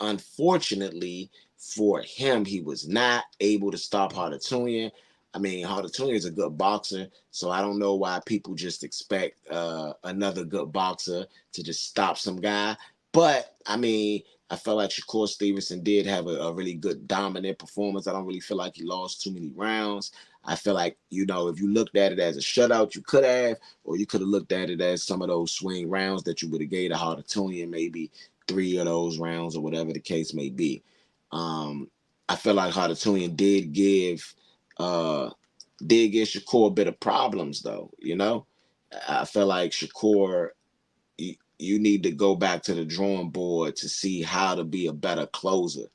unfortunately for him, he was not able to stop Hardatunian. I mean, Hardatunian is a good boxer, so I don't know why people just expect another good boxer to just stop some guy. But I mean, I felt like Shakur Stevenson did have a really good dominant performance. I don't really feel like he lost too many rounds. I feel like, if you looked at it as a shutout, you could have, or you could have looked at it as some of those swing rounds that you would have gave to Hardatunian, maybe 3 of those rounds or whatever the case may be. Um, I feel like Hardatunian did give Shakur a bit of problems though. I feel like Shakur, you need to go back to the drawing board to see how to be a better closer.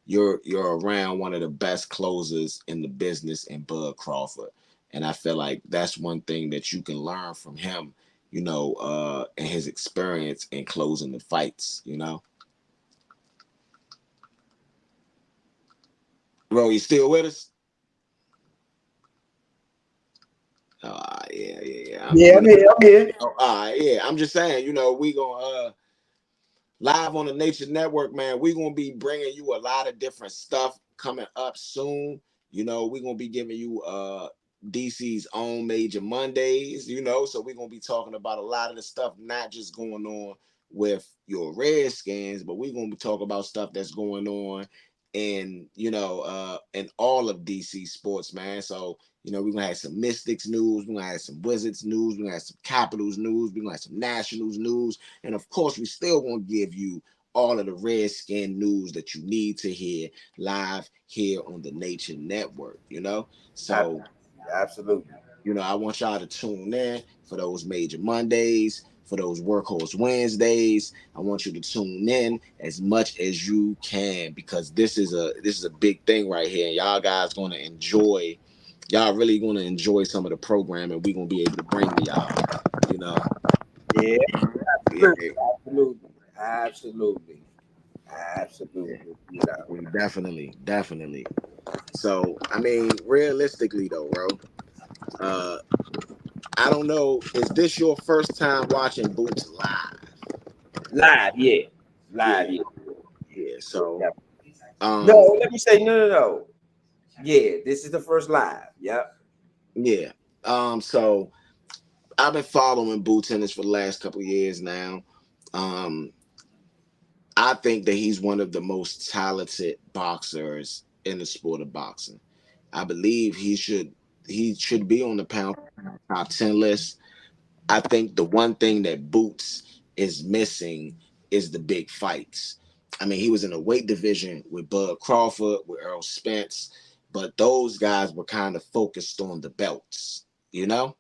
You're around one of the best closers in the business in Bud Crawford, and I feel like that's one thing that you can learn from him. And his experience in closing the fights. Bro, you still with us? Yeah. Yeah, I'm here. I'm here. Yeah. I'm just saying, we gonna live on the Nature Network, man. We gonna be bringing you a lot of different stuff coming up soon. We gonna be giving you DC's own Major Mondays. So we gonna be talking about a lot of the stuff, not just going on with your Redskins, but we gonna be talking about stuff that's going on in all of DC sports, man. So we're gonna have some Mystics news, we're gonna have some Wizards news, we're gonna have some Capitals news, we're gonna have some Nationals news, and of course, we still gonna give you all of the Redskin news that you need to hear live here on the Nature Network. So Absolutely. I want y'all to tune in for those Major Mondays, for those Workhorse Wednesdays. I want you to tune in as much as you can, because this is a big thing right here, and y'all guys gonna enjoy. Y'all really gonna enjoy some of the programming we gonna be able to bring to y'all. You know, Yeah, yeah, absolutely, absolutely, absolutely. definitely. So I mean, realistically though, bro, uh, I don't know. Is this your first time watching Boots live? Live, yeah, live, Yeah, yeah. yeah. So, Yeah. No, um, let me say no. Yeah, this is the first live. Yep. yeah. So I've been following Boots Ennis for the last couple of years now. Um, I think that he's one of the most talented boxers in the sport of boxing. I believe he should be on the pound top 10 list. I think the one thing that Boots is missing is the big fights. I mean, he was in a weight division with Bud Crawford, with Earl Spence, but those guys were kind of focused on the belts, you know?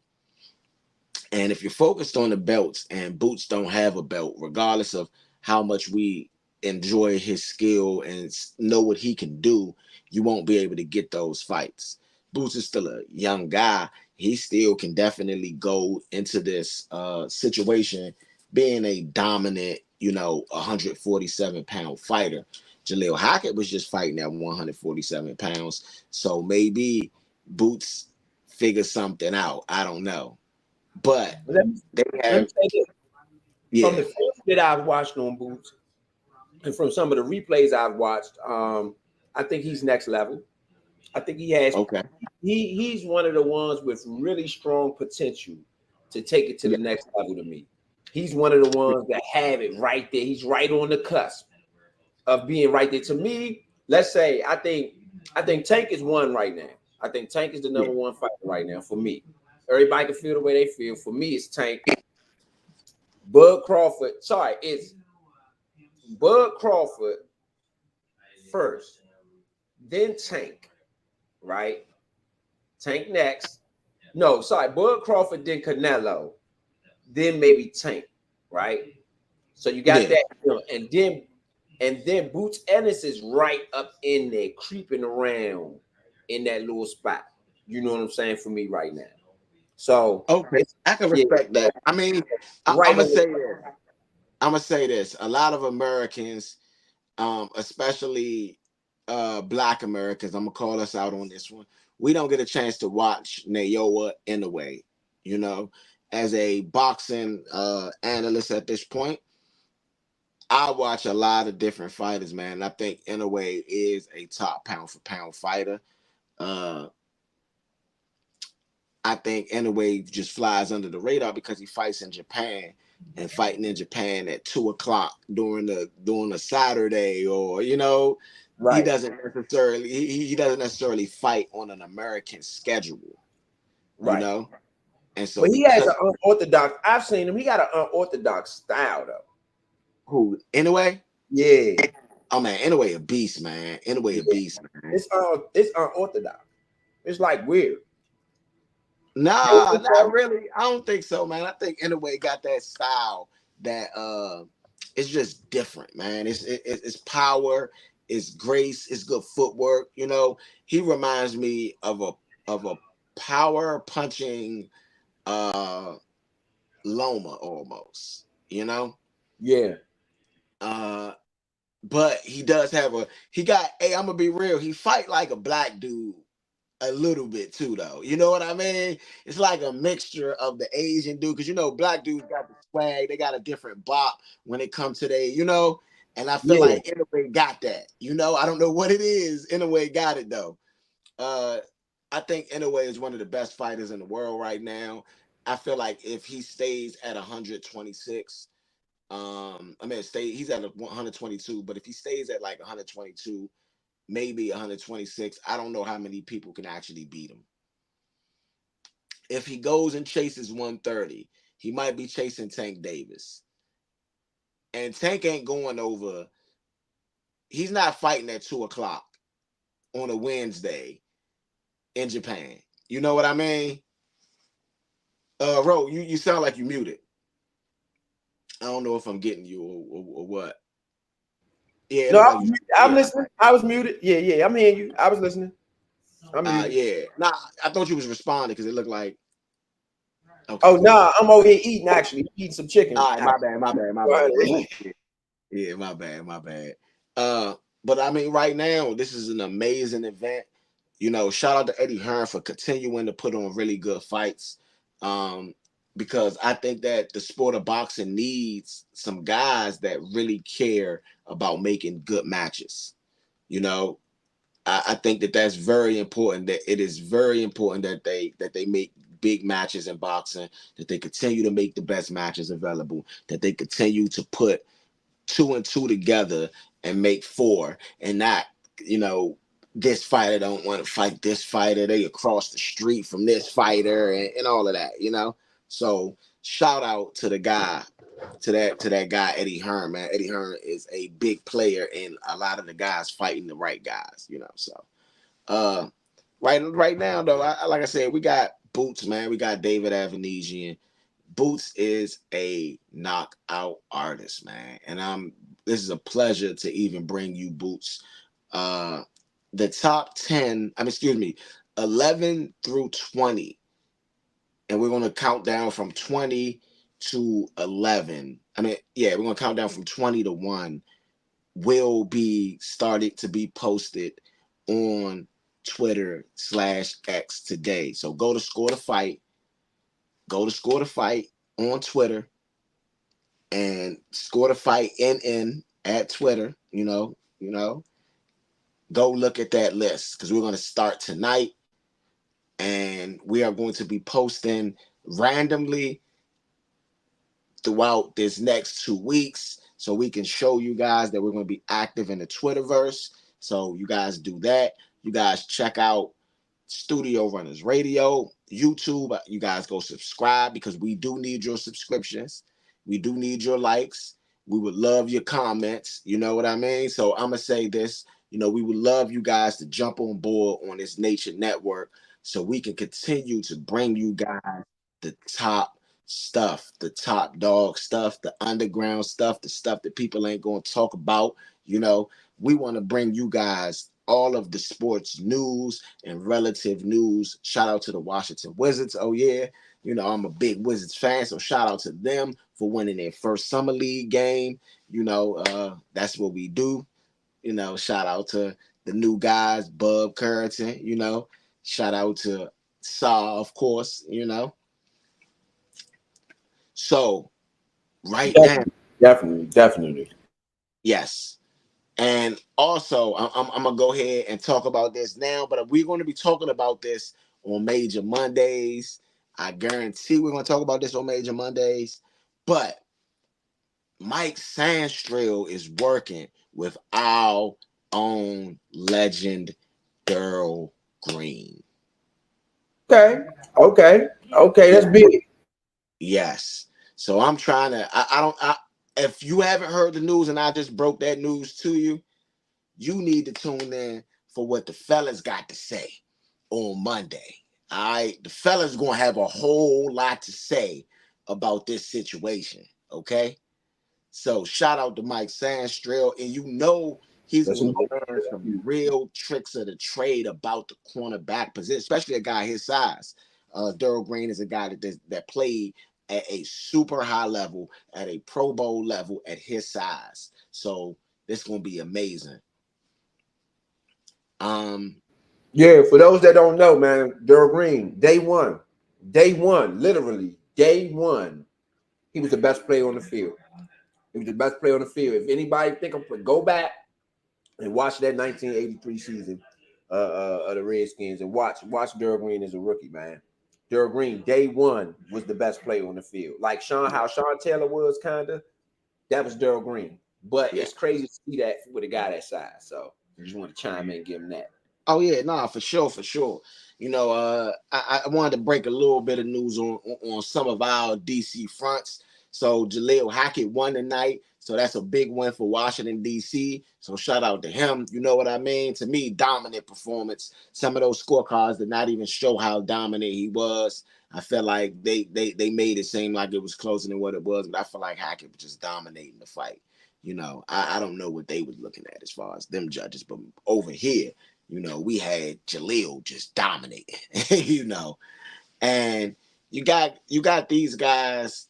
And if you're focused on the belts and Boots don't have a belt, regardless of how much we enjoy his skill and know what he can do, you won't be able to get those fights. Boots is still a young guy. He still can definitely go into this situation being a dominant, 147-pound fighter. Jaleel Hackett was just fighting at 147 pounds. So maybe Boots figures something out. I don't know. But Let me they let me have, say this. From yeah, the film that I've watched on Boots, and from some of the replays I've watched, I think he's next level. I think okay, he's one of the ones with really strong potential to take it to yeah, the next level to me. He's one of the ones that have it right there. He's right on the cusp of being right there. To me, let's say I think Tank is one right now. I think Tank is the yeah, number one fighter right now for me. Everybody can feel the way they feel. For me, it's Tank. Bud Crawford. Sorry, it's Bud Crawford first, then Tank, right? Tank next. No, sorry, Bud Crawford, then Canelo, then maybe Tank, right? So you got yeah, that, and then Boots Ennis is right up in there, creeping around in that little spot. You know what I'm saying for me right now. So okay. it's I can yeah, respect that. I mean, I'm right gonna on the say this. I'm gonna say this. A lot of Americans, especially Black Americans, I'm gonna call us out on this one. We don't get a chance to watch Nayoa in a way, you know. As a boxing analyst at this point, I watch a lot of different fighters, man. I think Inoue is a top pound for pound fighter. Uh, I think Inoue just flies under the radar because he fights in Japan and fighting in Japan at 2 o'clock during a Saturday, or he Right, doesn't necessarily he doesn't necessarily fight on an American schedule, you right. know. And so But he has because an unorthodox. I've seen him. He got an unorthodox style, though. who Inoue? Yeah, Oh man, Inoue a beast, man. Inoue yeah. a beast, man. It's unorthodox. It's like weird. You don't Nah, think not so? really. I don't think so, man. I think Inoue got that style that it's just different, man. It's power, it's grace, it's good footwork. He reminds me of a power punching uh Loma almost. You know, Yeah, uh, but he does have a he got. Hey, I'm gonna be real. He fight like a black dude a little bit too, though. You know what I mean? It's like a mixture of the Asian dude, because black dudes got the swag, they got a different bop when it comes to and I feel yeah. like Inoue got that. I don't know what it is. Inoue got it though. Uh, I think Inoue is one of the best fighters in the world right now. I feel like if he stays at 126, I mean, he's at 122, but if he stays at like 122, maybe 126. I don't know how many people can actually beat him. If he goes and chases 130, he might be chasing Tank Davis. And Tank ain't going over, he's not fighting at 2 o'clock on a Wednesday in Japan. You know what I mean? Ro, you sound like you muted. I don't know if I'm getting you or what. Yeah, it No, looked like you. I'm Yeah. listening. I was muted. Yeah, yeah. I'm hearing you. I was listening. I'm muted. Yeah. Nah, I thought you was responding because it looked like, okay, Oh, cool. nah, I'm over here eating, actually. Eating some chicken. All right, my bad, my bad, my bad. Yeah, my bad, my bad. But I mean, right now, this is an amazing event. Shout out to Eddie Hearn for continuing to put on really good fights. Um, because I think that the sport of boxing needs some guys that really care about making good matches. You know, I think that that's very important. That it is very important that they make big matches in boxing. That they continue to make the best matches available. That they continue to put two and two together and make four, and not this fighter don't want to fight this fighter, they across the street from this fighter, and all of that. So shout out to the guy, to that guy Eddie Hearn, man. Eddie Hearn is a big player in a lot of the guys fighting the right guys. So uh right now though, like I said, we got Boots, man. We got David Avanesyan. Boots is a knockout artist, man. And this is a pleasure to even bring you Boots. Uh the top 10, I mean, excuse me, 11 through 20. And we're gonna count down from 20 to 11. I mean, yeah, we're gonna count down from 20 to 1, will be started to be posted on Twitter/X today. So go to Score the Fight on Twitter, and Score the Fight NN at Twitter. Go look at that list, because we're going to start tonight, and we are going to be posting randomly throughout this next 2 weeks, so we can show you guys that we're going to be active in the Twitterverse. So you guys do that. You guys check out Studio Runners Radio, YouTube. You guys go subscribe, because we do need your subscriptions. We do need your likes. We would love your comments. You know what I mean? So I'm going to say this. We would love you guys to jump on board on this Nature Network, so we can continue to bring you guys the top stuff, the top dog stuff, the underground stuff, the stuff that people ain't going to talk about. We want to bring you guys all of the sports news and relative news. Shout out to the Washington Wizards. Oh yeah, I'm a big Wizards fan, so shout out to them for winning their first summer league game. That's what we do. Shout out to the new guys, Bub Currington. Shout out to Saw, of course. So right now, Definitely, definitely, definitely. Yes. And also, I'm gonna go ahead and talk about this now, but we're going to be talking about this on Major Mondays. I guarantee we're going to talk about this on Major Mondays. But Mike Sandstrill is working with our own legend, Daryl Green. Okay, okay, that's big. Yes. So I'm trying to. I don't. If you haven't heard the news and I just broke that news to you, you need to tune in for what the fellas got to say on Monday. All right, the fellas gonna have a whole lot to say about this situation. Okay, so shout out to Mike Sandstrill, and you know he's That's gonna some learn some real tricks of the trade about the cornerback position, especially a guy his size. Daryl Green is a guy that played at a super high level, at a Pro Bowl level, at his size. So this gonna be amazing. Um, Yeah, for those that don't know, man, Daryl Green, day one, literally day one, he was the best player on the field. He was the best player on the field. If anybody think of go back and watch that 1983 season of the Redskins and watch Daryl Green as a rookie, man. Daryl Green, day one, was the best player on the field. Like how Sean Taylor was kinda. That was Daryl Green. But yeah. it's crazy to see that with a guy that size. So I just want to chime in and give him that. Oh yeah, nah, for sure, for sure. You know, I wanted to break a little bit of news on some of our DC fronts. So Jaleel Hackett won tonight, so that's a big win for Washington DC. So shout out to him. You know what I mean? To me, dominant performance. Some of those scorecards did not even show how dominant he was. I felt like they made it seem like it was closer than what it was, but I feel like Hackett was just dominating the fight. You know, I don't know what they was looking at as far as them judges, but over here, you know, we had Jaleel just dominating, you know, and you got these guys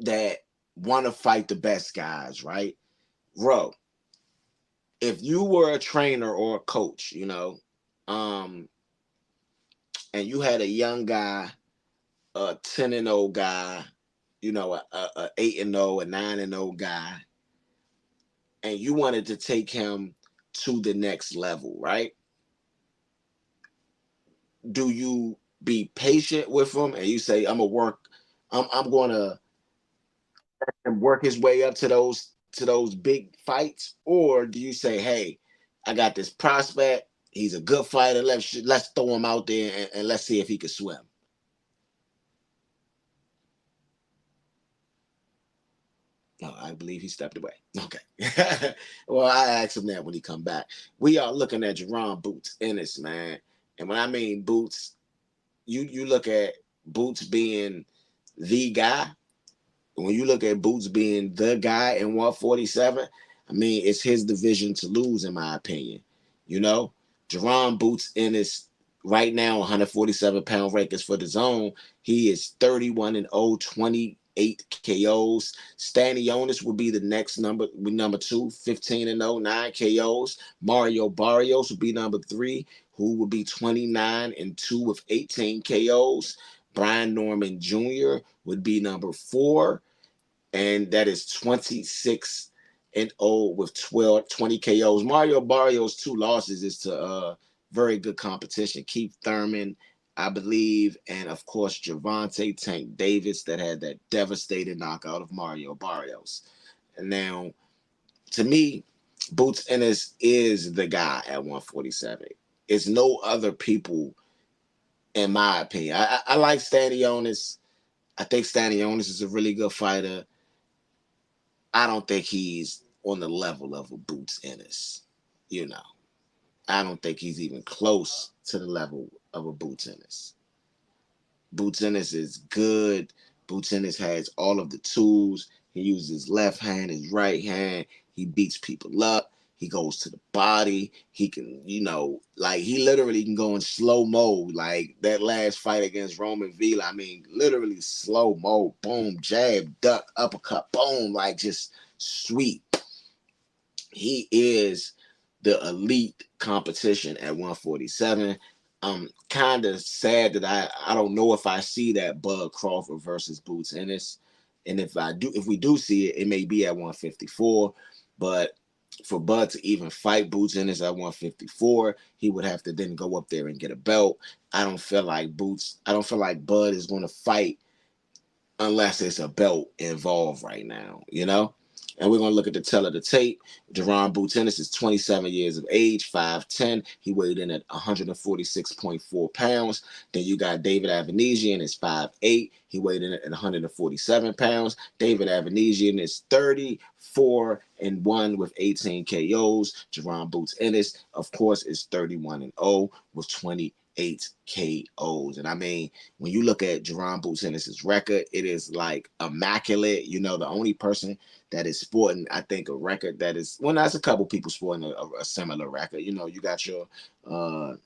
that want to fight the best guys, right? Bro, if you were a trainer or a coach, you know, um, and you had a young guy, a 10-0 guy, you know, a 8-0, a 9-0 guy, and you wanted to take him to the next level, right? Do you be patient with him and you say, I'm gonna work his way up to those big fights? Or do you say, hey, I got this prospect, he's a good fighter, let's throw him out there and let's see if he can swim? No, I believe he stepped away. Okay. Well, I asked him that when he come back. We are looking at Jaron Boots Ennis, man. And when I mean Boots, you look at Boots being the guy. When you look at Boots being the guy in 147, I mean, it's his division to lose, in my opinion. You know, Jerron Boots in his right now 147-pound rankings for the zone. He is 31 and 0, 28 KOs. Stanionis will be the next number two, 15 and 0, 9 KOs. Mario Barrios will be number three, who will be 29 and 2 with 18 KOs. Brian Norman Jr. would be number four, and that is 26 and 0 with 20 KOs. Mario Barrios' two losses is to very good competition. Keith Thurman, I believe, and of course Javante Tank Davis that had that devastating knockout of Mario Barrios. And now, to me, Boots Ennis is the guy at 147. It's no other people, in my opinion. I like Stanionis. I think Stanionis is a really good fighter. I don't think he's on the level of a Boots Ennis. You know, I don't think he's even close to the level of a Boots Ennis. Boots Ennis is good. Boots Ennis has all of the tools. He uses his left hand, his right hand. He beats people up. He goes to the body. He can, you know, like he literally can go in slow mo. Like that last fight against Roman Vila. I mean, literally slow mo. Boom, jab, duck, uppercut, boom. Like just sweet. He is the elite competition at 147. I'm kind of sad that I don't know if I see that Bud Crawford versus Boots Ennis. And if we do see it, it may be at 154. But for Bud to even fight Boots Ennis at 154, he would have to then go up there and get a belt. I don't feel like Bud is going to fight unless it's a belt involved right now, you know? And we're going to look at the tail of the tape. Jaron Boots Ennis is 27 years of age, 5'10". He weighed in at 146.4 pounds. Then you got David Avanesyan is 5'8". He weighed in at 147 pounds. David Avanesyan is 34-1 with 18 KOs. Jaron Boots Ennis, of course, is 31-0 with 28 KOs. And I mean, when you look at Jaron Boots Ennis' record, it is like immaculate. You know, the only person that is sporting, I think, a record that is, well, there's a couple people sporting a similar record. You know, uh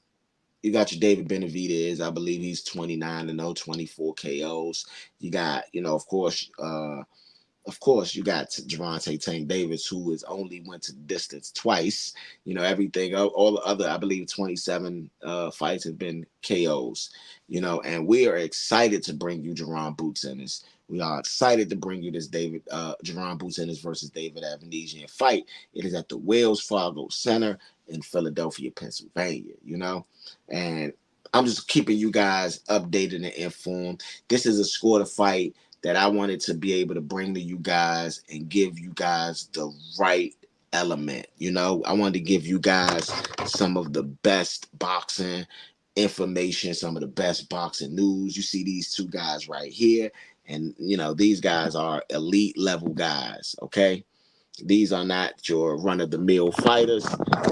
you got your David Benavidez. I believe he's 29-0, 24 KOs. You got, of course, you got Gervonta Tank Davis, who has only went to the distance twice. You know, everything, all the other, I believe, 27 fights have been KOs. You know, and we are excited to bring you Jaron Boots Ennis. We are excited to bring you this Jaron Boots Ennis versus David Avanesyan fight. It is at the Wells Fargo Center in Philadelphia, Pennsylvania. You know, and I'm just keeping you guys updated and informed. This is a score to fight that I wanted to be able to bring to you guys and give you guys the right element. You know, I wanted to give you guys some of the best boxing information, some of the best boxing news. You see these two guys right here, and you know, these guys are elite level guys, okay? These are not your run of the mill fighters.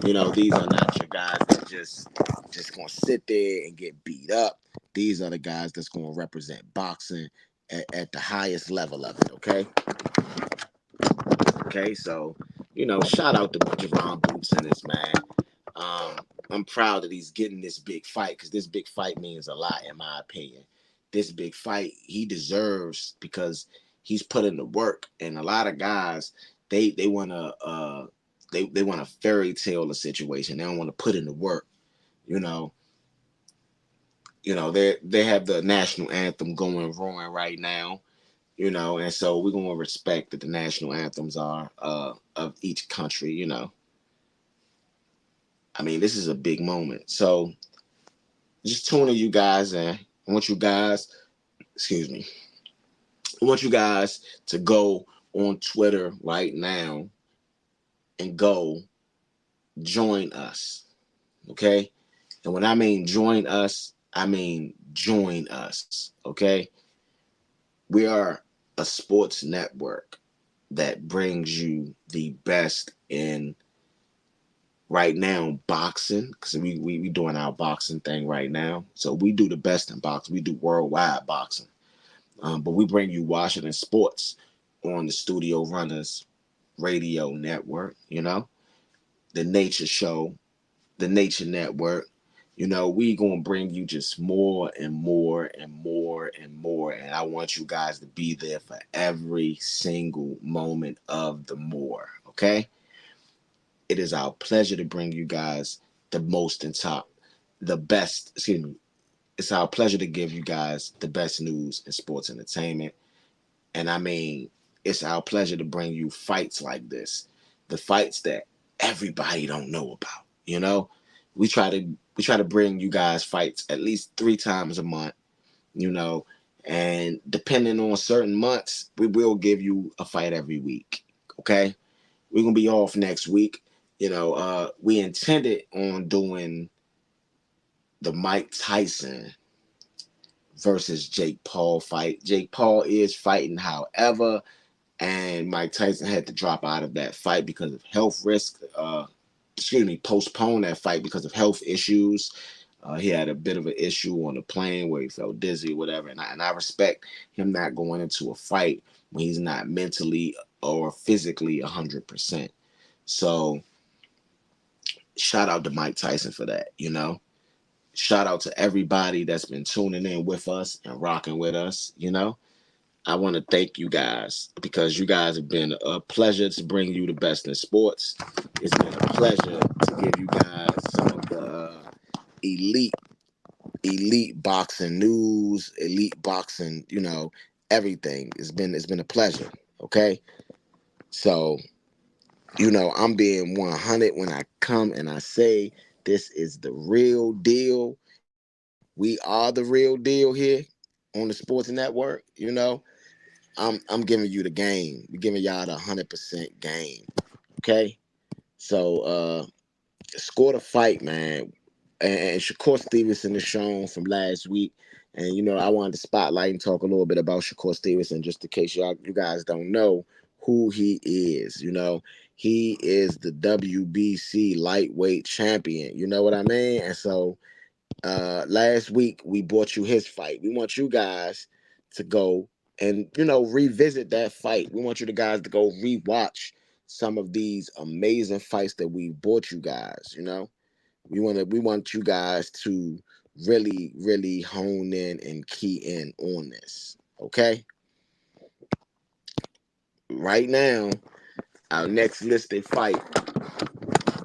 You know, these are not your guys that just gonna sit there and get beat up. These are the guys that's gonna represent boxing at the highest level of it. Okay. So you know, shout out to Jaron Boots and this man. Um, I'm proud that he's getting this big fight because this big fight means a lot, in my opinion. This big fight he deserves because he's put in the work, and a lot of guys they want to they want to fairy tale the situation. They don't want to put in the work. You know, they have the national anthem going wrong right now. You know, and so we're gonna respect that the national anthems are of each country. You know, I mean, this is a big moment. So just tuning you guys in. I want you guys, excuse me, I want you guys to go on Twitter right now and go join us. Okay? And when I mean join us, I mean join us. Okay? We are a sports network that brings you the best in right now boxing because we doing our boxing thing right now. So we do the best in boxing. We do worldwide boxing. But we bring you Washington sports on the Studio Runners radio network, you know, the Nature Show, the Nature Network. You know, we gonna bring you just more and more and more and more. And I want you guys to be there for every single moment of the more. Okay. It is our pleasure to bring you guys the most and top, the best, excuse me. It's our pleasure to give you guys the best news in sports entertainment. And I mean, it's our pleasure to bring you fights like this, the fights that everybody don't know about. You know, we try to bring you guys fights at least 3 times a month. You know, and depending on certain months, we will give you a fight every week. Okay, we're gonna be off next week. You know, we intended on doing the Mike Tyson versus Jake Paul fight. Jake Paul is fighting, however, and Mike Tyson had to drop out of that fight because of health risk. Postpone that fight because of health issues. He had a bit of an issue on the plane where he felt dizzy or whatever, and I respect him not going into a fight when he's not mentally or physically 100%. So shout out to Mike Tyson for that. You know, shout out to everybody that's been tuning in with us and rocking with us. You know, I want to thank you guys because you guys have been a pleasure to bring you the best in sports. It's been a pleasure to give you guys some of the elite, elite boxing news, elite boxing, you know, everything. It's been a pleasure. Okay. So I'm being 100 when I come and I say this is the real deal. We are the real deal here on the Sports Network. I'm giving you the game. We're giving y'all the 100% game. Okay, so score the fight, man. And Shakur Stevenson is shown from last week. And I wanted to spotlight and talk a little bit about Shakur Stevenson, just in case you guys don't know who he is. He is the WBC lightweight champion. You know what I mean? And so last week we brought you his fight. We want you guys to go and revisit that fight. We want you guys to go rewatch some of these amazing fights that we brought you guys. We want you guys to really, really hone in and key in on this. Okay? Right now, our next listed fight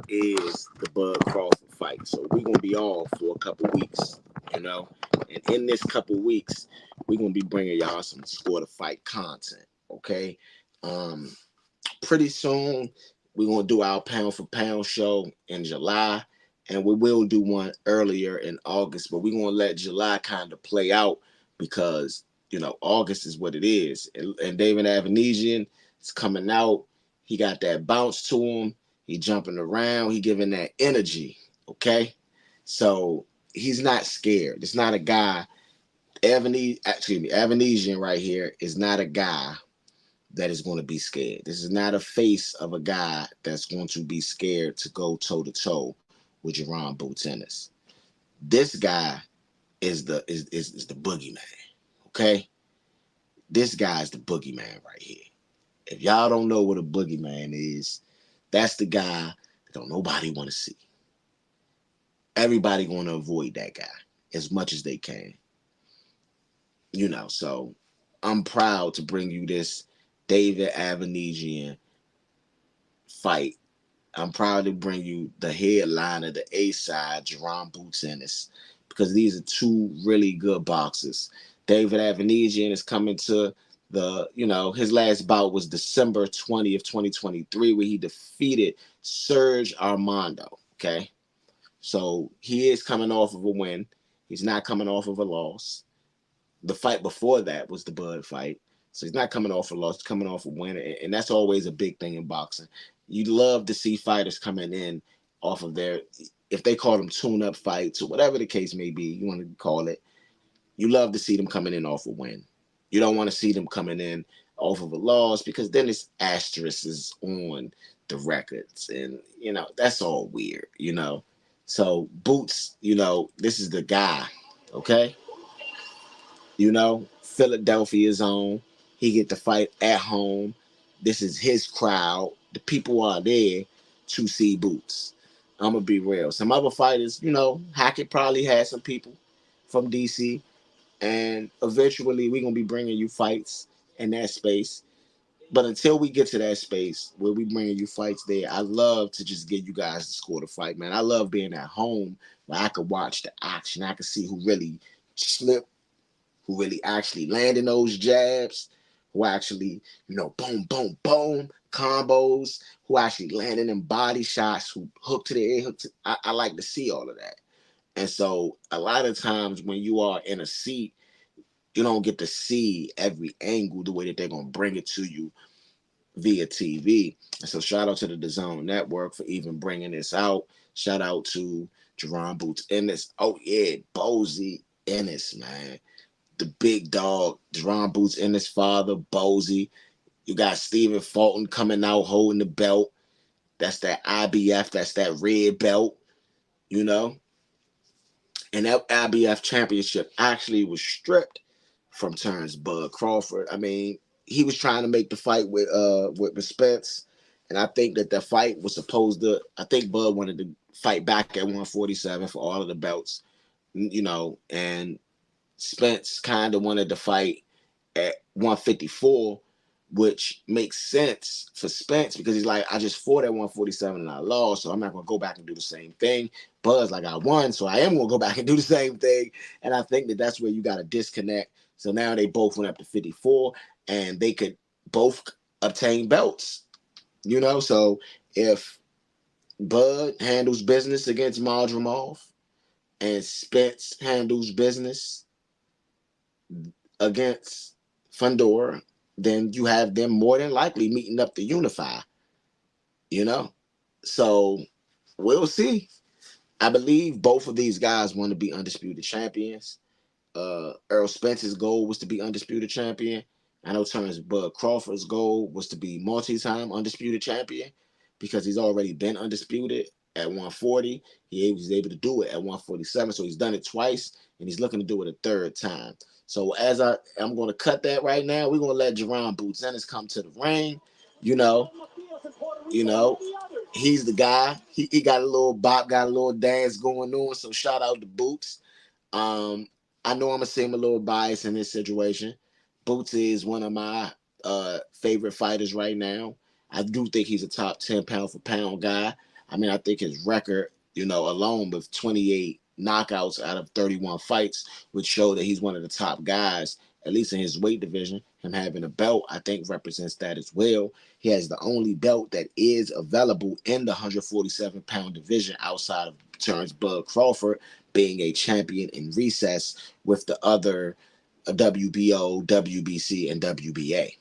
is the Bud Crawford fight. So we're gonna be off for a couple weeks, you know. And in this couple weeks, we're gonna be bringing y'all some score to fight content. Okay. Um, Pretty soon we're gonna do our pound for pound show in July, and we will do one earlier in August, but we're gonna let July kind of play out because August is what it is. And David Avanesyan is coming out. He got that bounce to him. He jumping around. He giving that energy. Okay, so he's not scared. It's not a guy. Avanesyan right here is not a guy that is going to be scared. This is not a face of a guy that's going to be scared to go toe to toe with Jaron Ennis. This guy is the boogeyman. Okay, this guy's the boogeyman right here. If y'all don't know what a boogeyman is, that's the guy that don't nobody want to see. Everybody going to avoid that guy as much as they can. So I'm proud to bring you this David Avanesyan fight. I'm proud to bring you the headliner, the A side, Jaron Ennis, because these are two really good boxers. David Avanesyan is coming to his last bout was December 20th, 2023, where he defeated Serge Armando. Okay. So he is coming off of a win. He's not coming off of a loss. The fight before that was the Bud fight. So he's not coming off a loss, he's coming off a win. And that's always a big thing in boxing. You love to see fighters coming in off of if they call them tune-up fights or whatever the case may be, you want to call it, you love to see them coming in off a win. You don't want to see them coming in off of a loss because then it's asterisks on the records. And, that's all weird. So Boots, this is the guy, okay? Philadelphia's own. He get to fight at home. This is his crowd. The people are there to see Boots. I'm gonna be real. Some other fighters, Hackett probably had some people from DC, and eventually we're gonna be bringing you fights in that space. But until we get to that space where we bringing you fights there, I love to just get you guys to score the fight, man. I love being at home where I could watch the action. I could see who really slipped, who really actually landing those jabs, who actually, boom, boom, boom, combos, who actually landing them body shots, who hook to the air. I like to see all of that. And so a lot of times when you are in a seat, you don't get to see every angle the way that they're going to bring it to you via TV. And so shout out to the DAZN Network for even bringing this out. Shout out to Jaron Ennis. Oh, yeah, Bozy Ennis, man. The big dog, Jaron Ennis' father, Bozy. You got Stephen Fulton coming out holding the belt. That's that IBF. That's that red belt, you know. And that IBF championship actually was stripped from Terrence Bud Crawford. I mean, he was trying to make the fight with Spence, and I think that fight was supposed to. I think Bud wanted to fight back at 147 for all of the belts, and Spence kind of wanted to fight at 154, which makes sense for Spence because he's like, I just fought at 147 and I lost, so I'm not going to go back and do the same thing. Bud's like, I won, so I am going to go back and do the same thing. And I think that's where you got to disconnect. So now they both went up to 54 and they could both obtain belts. So if Bud handles business against Madrimov and Spence handles business against Fundora, then you have them more than likely meeting up to unify, you know? So we'll see. I believe both of these guys want to be undisputed champions. Earl Spence's goal was to be undisputed champion. I know Terrence Bud Crawford's goal was to be multi-time undisputed champion because he's already been undisputed at 140. He was able to do it at 147, so he's done it twice, and he's looking to do it a third time. So I'm going to cut that right now. We're going to let Jaron Boots Ennis come to the ring. You know, you know, he's the guy. He got a little bop, got a little dance going on. So shout out to Boots. Um, I know I'm gonna seem a little biased in this situation. Boots is one of my favorite fighters right now. I do think he's a top 10 pound for pound guy. I mean, I think his record, alone with 28 knockouts out of 31 fights would show that he's one of the top guys, at least in his weight division. Him having a belt, I think, represents that as well. He has the only belt that is available in the 147-pound division outside of Terrence Bud Crawford being a champion in recess with the other WBO, WBC, and WBA.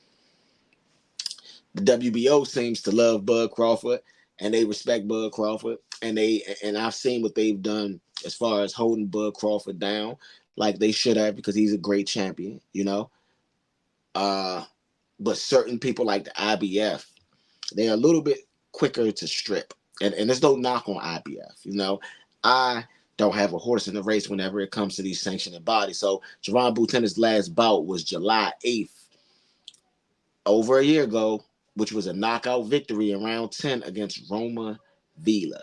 The WBO seems to love Bud Crawford and they respect Bud Crawford and I've seen what they've done as far as holding Bud Crawford down like they should have because he's a great champion. Uh, but certain people like the IBF, they're a little bit quicker to strip. And there's no knock on IBF. I don't have a horse in the race whenever it comes to these sanctioning bodies. So Jaron Boots Ennis' last bout was July 8th, over a year ago, which was a knockout victory in round 10 against Roma Vila.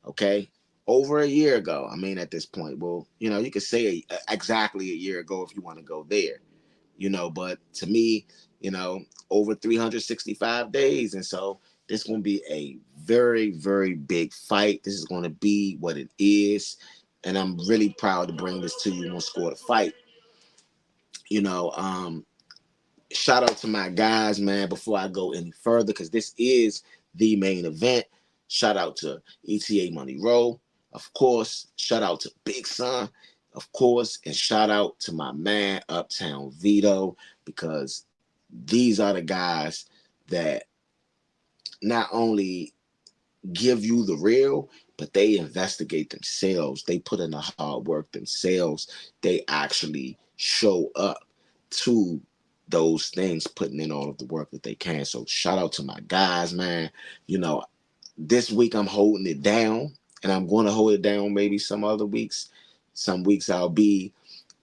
Okay? Over a year ago. I mean, at this point, well, you could say exactly a year ago if you want to go there. But to me, over 365 days. And so this is going to be a very, very big fight. This is going to be what it is. And I'm really proud to bring this to you on Score the Fight. You know, um, Shout out to my guys, man, before I go any further, because this is the main event. Shout out to ETA Money Roll, of course. Shout out to Big Son, of course. And shout out to my man, Uptown Vito, because these are the guys that not only give you the real, but they investigate themselves. They put in the hard work themselves. They actually show up to those things, putting in all of the work that they can. So shout out to my guys, man. This week I'm holding it down, and I'm going to hold it down maybe some other weeks. Some weeks I'll be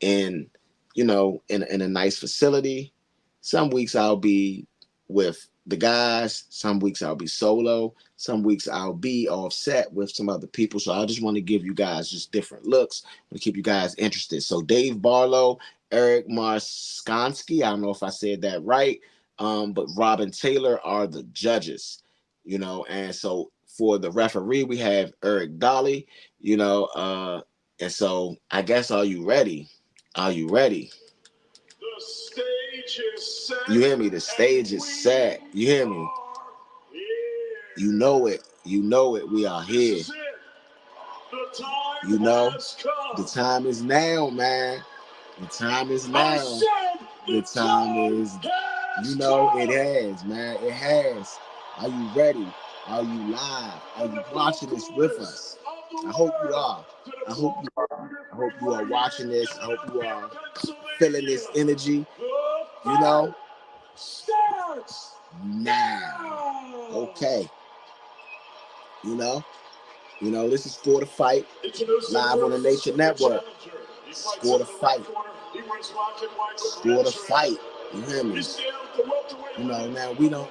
in, in a nice facility. Some weeks I'll be with the guys. Some weeks I'll be solo. Some weeks I'll be offset with some other people. So I just want to give you guys just different looks to keep you guys interested. So Dave Barlow, Eric Marskansky, I don't know if I said that right, but Robin Taylor are the judges. And so for the referee, we have Eric Dolly, and so I guess, are you ready? Are you ready? The stage is set. You hear me? The stage is set. You hear me? You know it. You know it. We are here. The time is now, man. The time is now. The time is, it has, man. It has. Are you ready? Are you live? Are you watching this with us? I hope you are. I hope you are. I hope you are watching this. I hope you are feeling this energy. Starts now. Okay. This is Score the Fight, live on the Nation Network. Score the Fight. Score the Fight. You hear me? Now we don't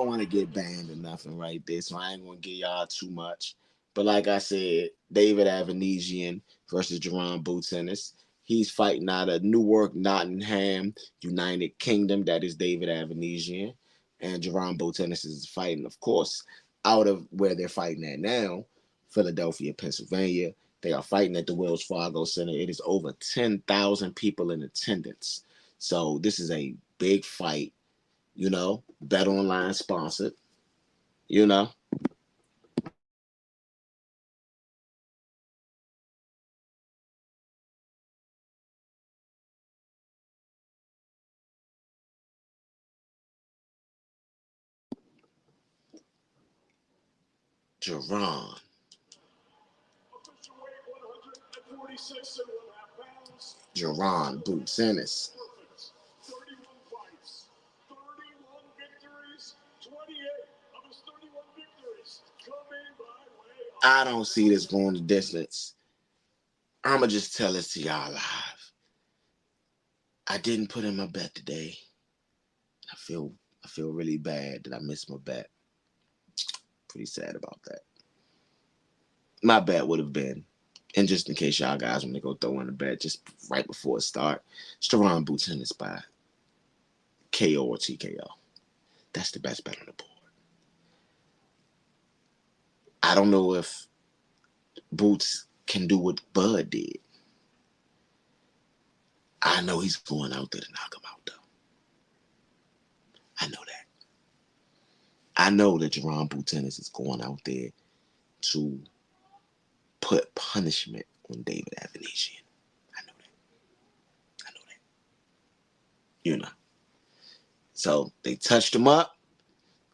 want to get banned or nothing right there, so I ain't gonna give y'all too much. But like I said, David Avanesyan versus Jaron Boots Ennis. He's fighting out of Newark, Nottingham, United Kingdom. That is David Avanesyan. And Jaron Boots Ennis is fighting, of course, out of where they're fighting at now, Philadelphia, Pennsylvania. They are fighting at the Wells Fargo Center. It is over 10,000 people in attendance. So this is a big fight, Bet Online sponsored, you know. Jaron. Jaron Boots Ennis. I don't see this going the distance. I'ma just tell this to y'all live. I didn't put in my bet today. I feel I feel really bad that I missed my bet. Pretty sad about that. My bet would have been, and just in case y'all guys want to go throw in a bet just right before it start, Jaron Boots Ennis by KO or TKO. That's the best bet on the board. I don't know if Boots can do what Bud did. I know he's going out there to knock him out, though. I know that. I know that Jaron Boots Ennis is going out there to put punishment on David Avanesyan. I know that. I know that. You know. So they touched him up.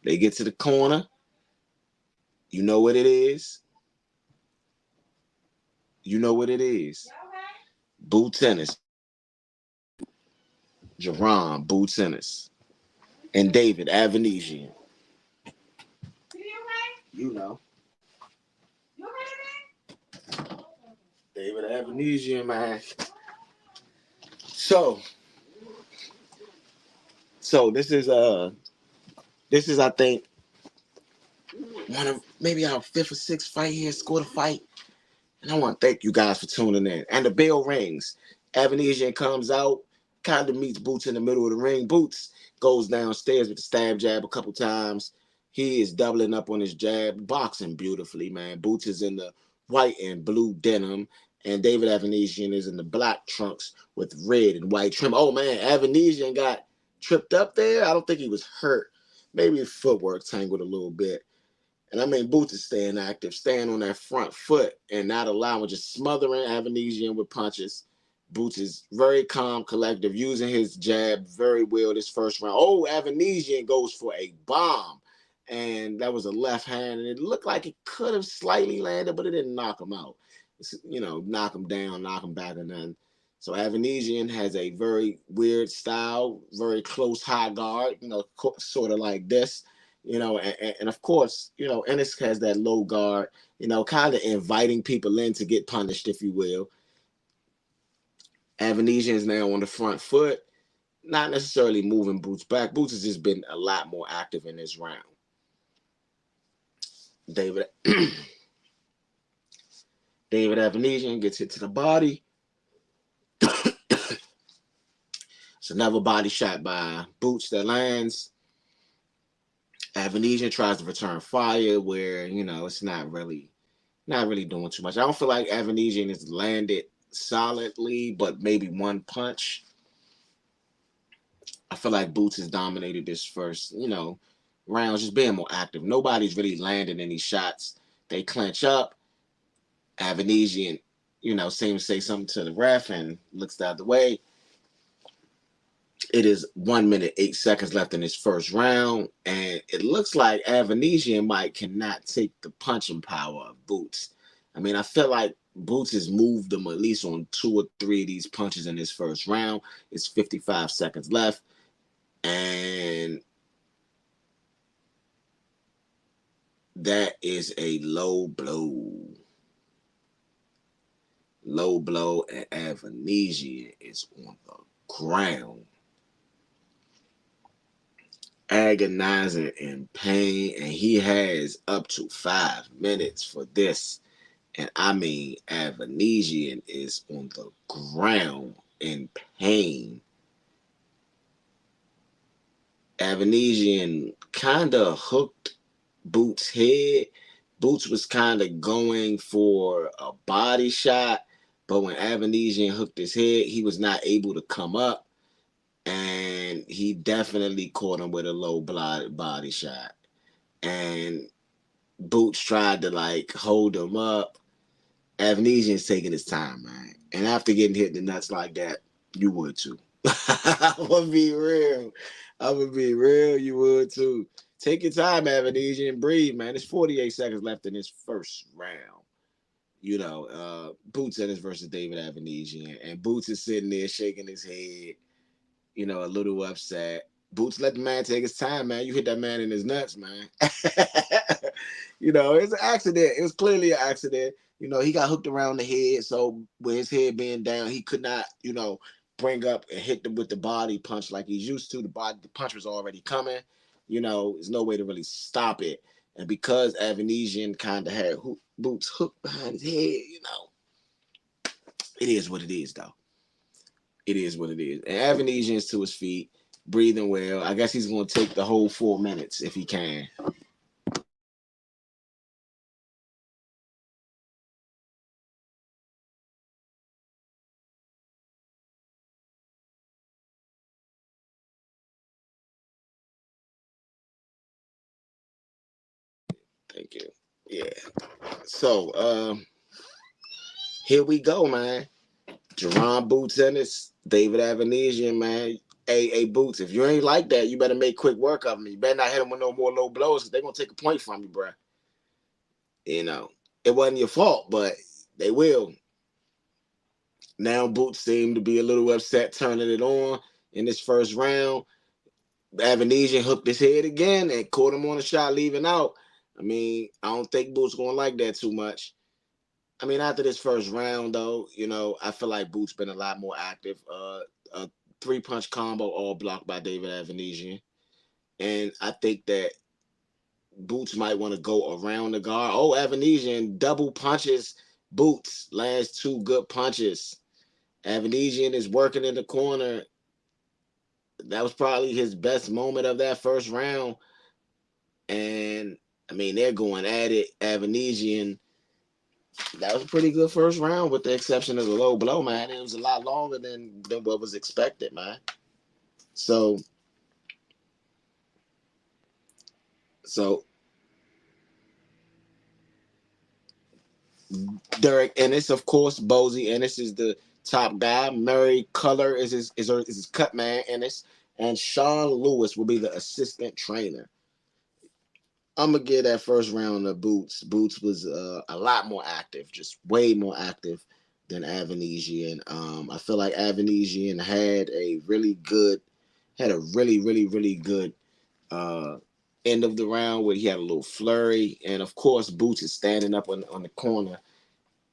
They get to the corner. You know what it is. You know what it is. Boots Ennis. Jaron Boots Ennis. And David Avanesyan. You know. David Avanesyan, man. So this is I think one of maybe our fifth or sixth fight here, scored a fight. And I want to thank you guys for tuning in. And the bell rings. Avanesyan comes out, kind of meets Boots in the middle of the ring. Boots goes downstairs with the stab jab a couple times. He is doubling up on his jab, boxing beautifully, man. Boots is in the white and blue denim, and David Avanesyan is in the black trunks with red and white trim. Oh, man, Avanesyan got tripped up there. I don't think he was hurt. Maybe his footwork tangled a little bit. And I mean, Boots is staying active, staying on that front foot and not allowing, just smothering Avanesyan with punches. Boots is very calm, collective, using his jab very well this first round. Oh, Avanesyan goes for a bomb. And that was a left hand. And it looked like it could have slightly landed, but it didn't knock him out. It's, knock him down, knock him back, and then. So Avanesyan has a very weird style, very close high guard, sort of like this. And of course, Ennis has that low guard, kind of inviting people in to get punished, if you will. Avanesyan is now on the front foot, not necessarily moving Boots back. Boots has just been a lot more active in this round. David Avanesyan gets hit to the body. It's another body shot by Boots that lands. Avanesyan tries to return fire where, it's not really doing too much. I don't feel like Avanesyan has landed solidly, but maybe one punch. I feel like Boots has dominated this first, rounds, just being more active. Nobody's really landing any shots. They clinch up. Avanesyan, seems to say something to the ref and looks the other way. It is 1 minute, 8 seconds left in this first round, and it looks like Avanesyan cannot take the punching power of Boots. I mean, I feel like Boots has moved him at least on 2 or 3 of these punches in this first round. It's 55 seconds left, and that is a low blow. Low blow, and Avanesyan is on the ground, agonizing in pain, and he has up to 5 minutes for this. And I mean, Avanesyan is on the ground in pain. Avanesyan kind of hooked Boots' head. Boots was kind of going for a body shot, but when Avanesyan hooked his head, he was not able to come up. and he definitely caught him with a low body shot. And Boots tried to like hold him up. Avanesyan's taking his time, man. And after getting hit in the nuts like that, you would too. I'm gonna be real. I'm gonna be real. You would too. Take your time, Avanesyan. Breathe, man. There's 48 seconds left in this first round. Boots Ennis versus David Avanesyan, and Boots is sitting there shaking his head, a little upset. Boots let the man take his time, man. You hit that man in his nuts, man. It's an accident. It was clearly an accident. He got hooked around the head, so with his head being down, he could not, bring up and hit them with the body punch like he's used to. The punch was already coming. There's no way to really stop it. And because Avanesyan kind of had Boots hooked behind his head, it is what it is, though. It is what it is. And Avanesyan's to his feet, breathing well. I guess he's going to take the whole 4 minutes if he can. Thank you. Yeah. So, here we go, man. Jaron Boots Ennis, David Avanesyan, man. Hey, Boots, if you ain't like that, you better make quick work of me. You better not hit him with no more low blows because they're going to take a point from you, bruh. It wasn't your fault, but they will. Now Boots seemed to be a little upset turning it on in this first round. Avanesyan hooked his head again and caught him on a shot leaving out. I don't think Boots going to like that too much. After this first round, though, I feel like Boots been a lot more active. A 3-punch combo all blocked by David Avanesyan. And I think that Boots might want to go around the guard. Oh, Avanesyan double punches Boots. Last 2 good punches. Avanesyan is working in the corner. That was probably his best moment of that first round. And, they're going at it. Avanesyan, that was a pretty good first round with the exception of the low blow, man. It was a lot longer than what was expected, man. So Derek Ennis, of course, Bozy Ennis is the top guy. Murray Color is his cut man, Ennis. And Sean Lewis will be the assistant trainer. I'm gonna give that first round to Boots. Boots was a lot more active, just way more active than Avanesyan. I feel like Avanesyan had a really, really, really good uh, end of the round where he had a little flurry, and of course Boots is standing up on the corner.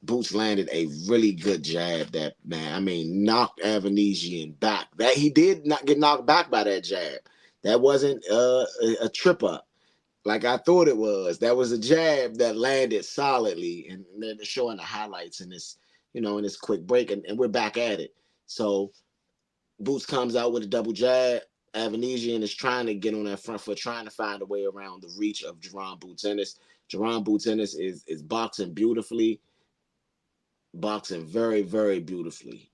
Boots landed a really good jab that man. Knocked Avanesyan back. That he did not get knocked back by that jab. That wasn't a trip up like I thought it was. That was a jab that landed solidly, and they're showing the highlights in this quick break, and we're back at it. So Boots comes out with a double jab. Avanesyan is trying to get on that front foot, trying to find a way around the reach of Jaron Boots Ennis. Jaron Boots Ennis is boxing beautifully, boxing very, very beautifully.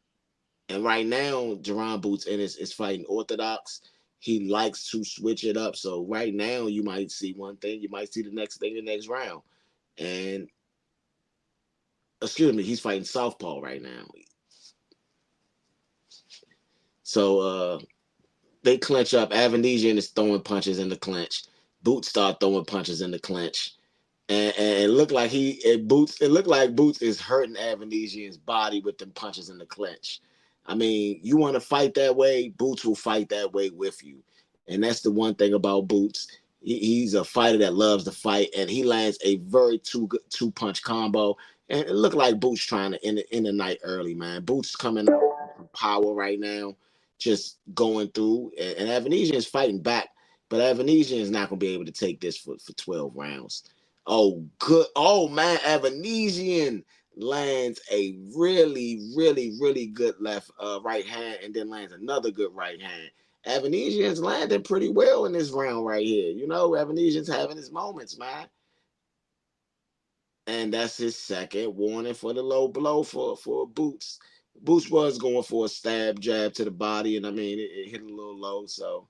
And right now, Jaron Boots Ennis is fighting orthodox. He likes to switch it up. So right now, you might see one thing, you might see the next thing the next round. And excuse me, he's fighting southpaw right now. So they clinch up. Avanesyan is throwing punches in the clinch. Boots start throwing punches in the clinch. And it looked like Boots is hurting Avanesyan's body with them punches in the clinch. You want to fight that way, Boots will fight that way with you. And that's the one thing about Boots. He's a fighter that loves to fight, and he lands a very two-punch combo. And it looked like Boots trying to end the night early, man. Boots coming out from power right now, just going through. And Avanesyan is fighting back, but Avanesyan is not going to be able to take this for 12 rounds. Oh, good. Oh, man. Avanesyan lands a really, really, really good right hand and then lands another good right hand. Avanesyan's landing pretty well in this round right here. Avanesyan's having his moments, man. And that's his second warning for the low blow for Boots. Boots was going for a stab jab to the body, and I mean it hit a little low, so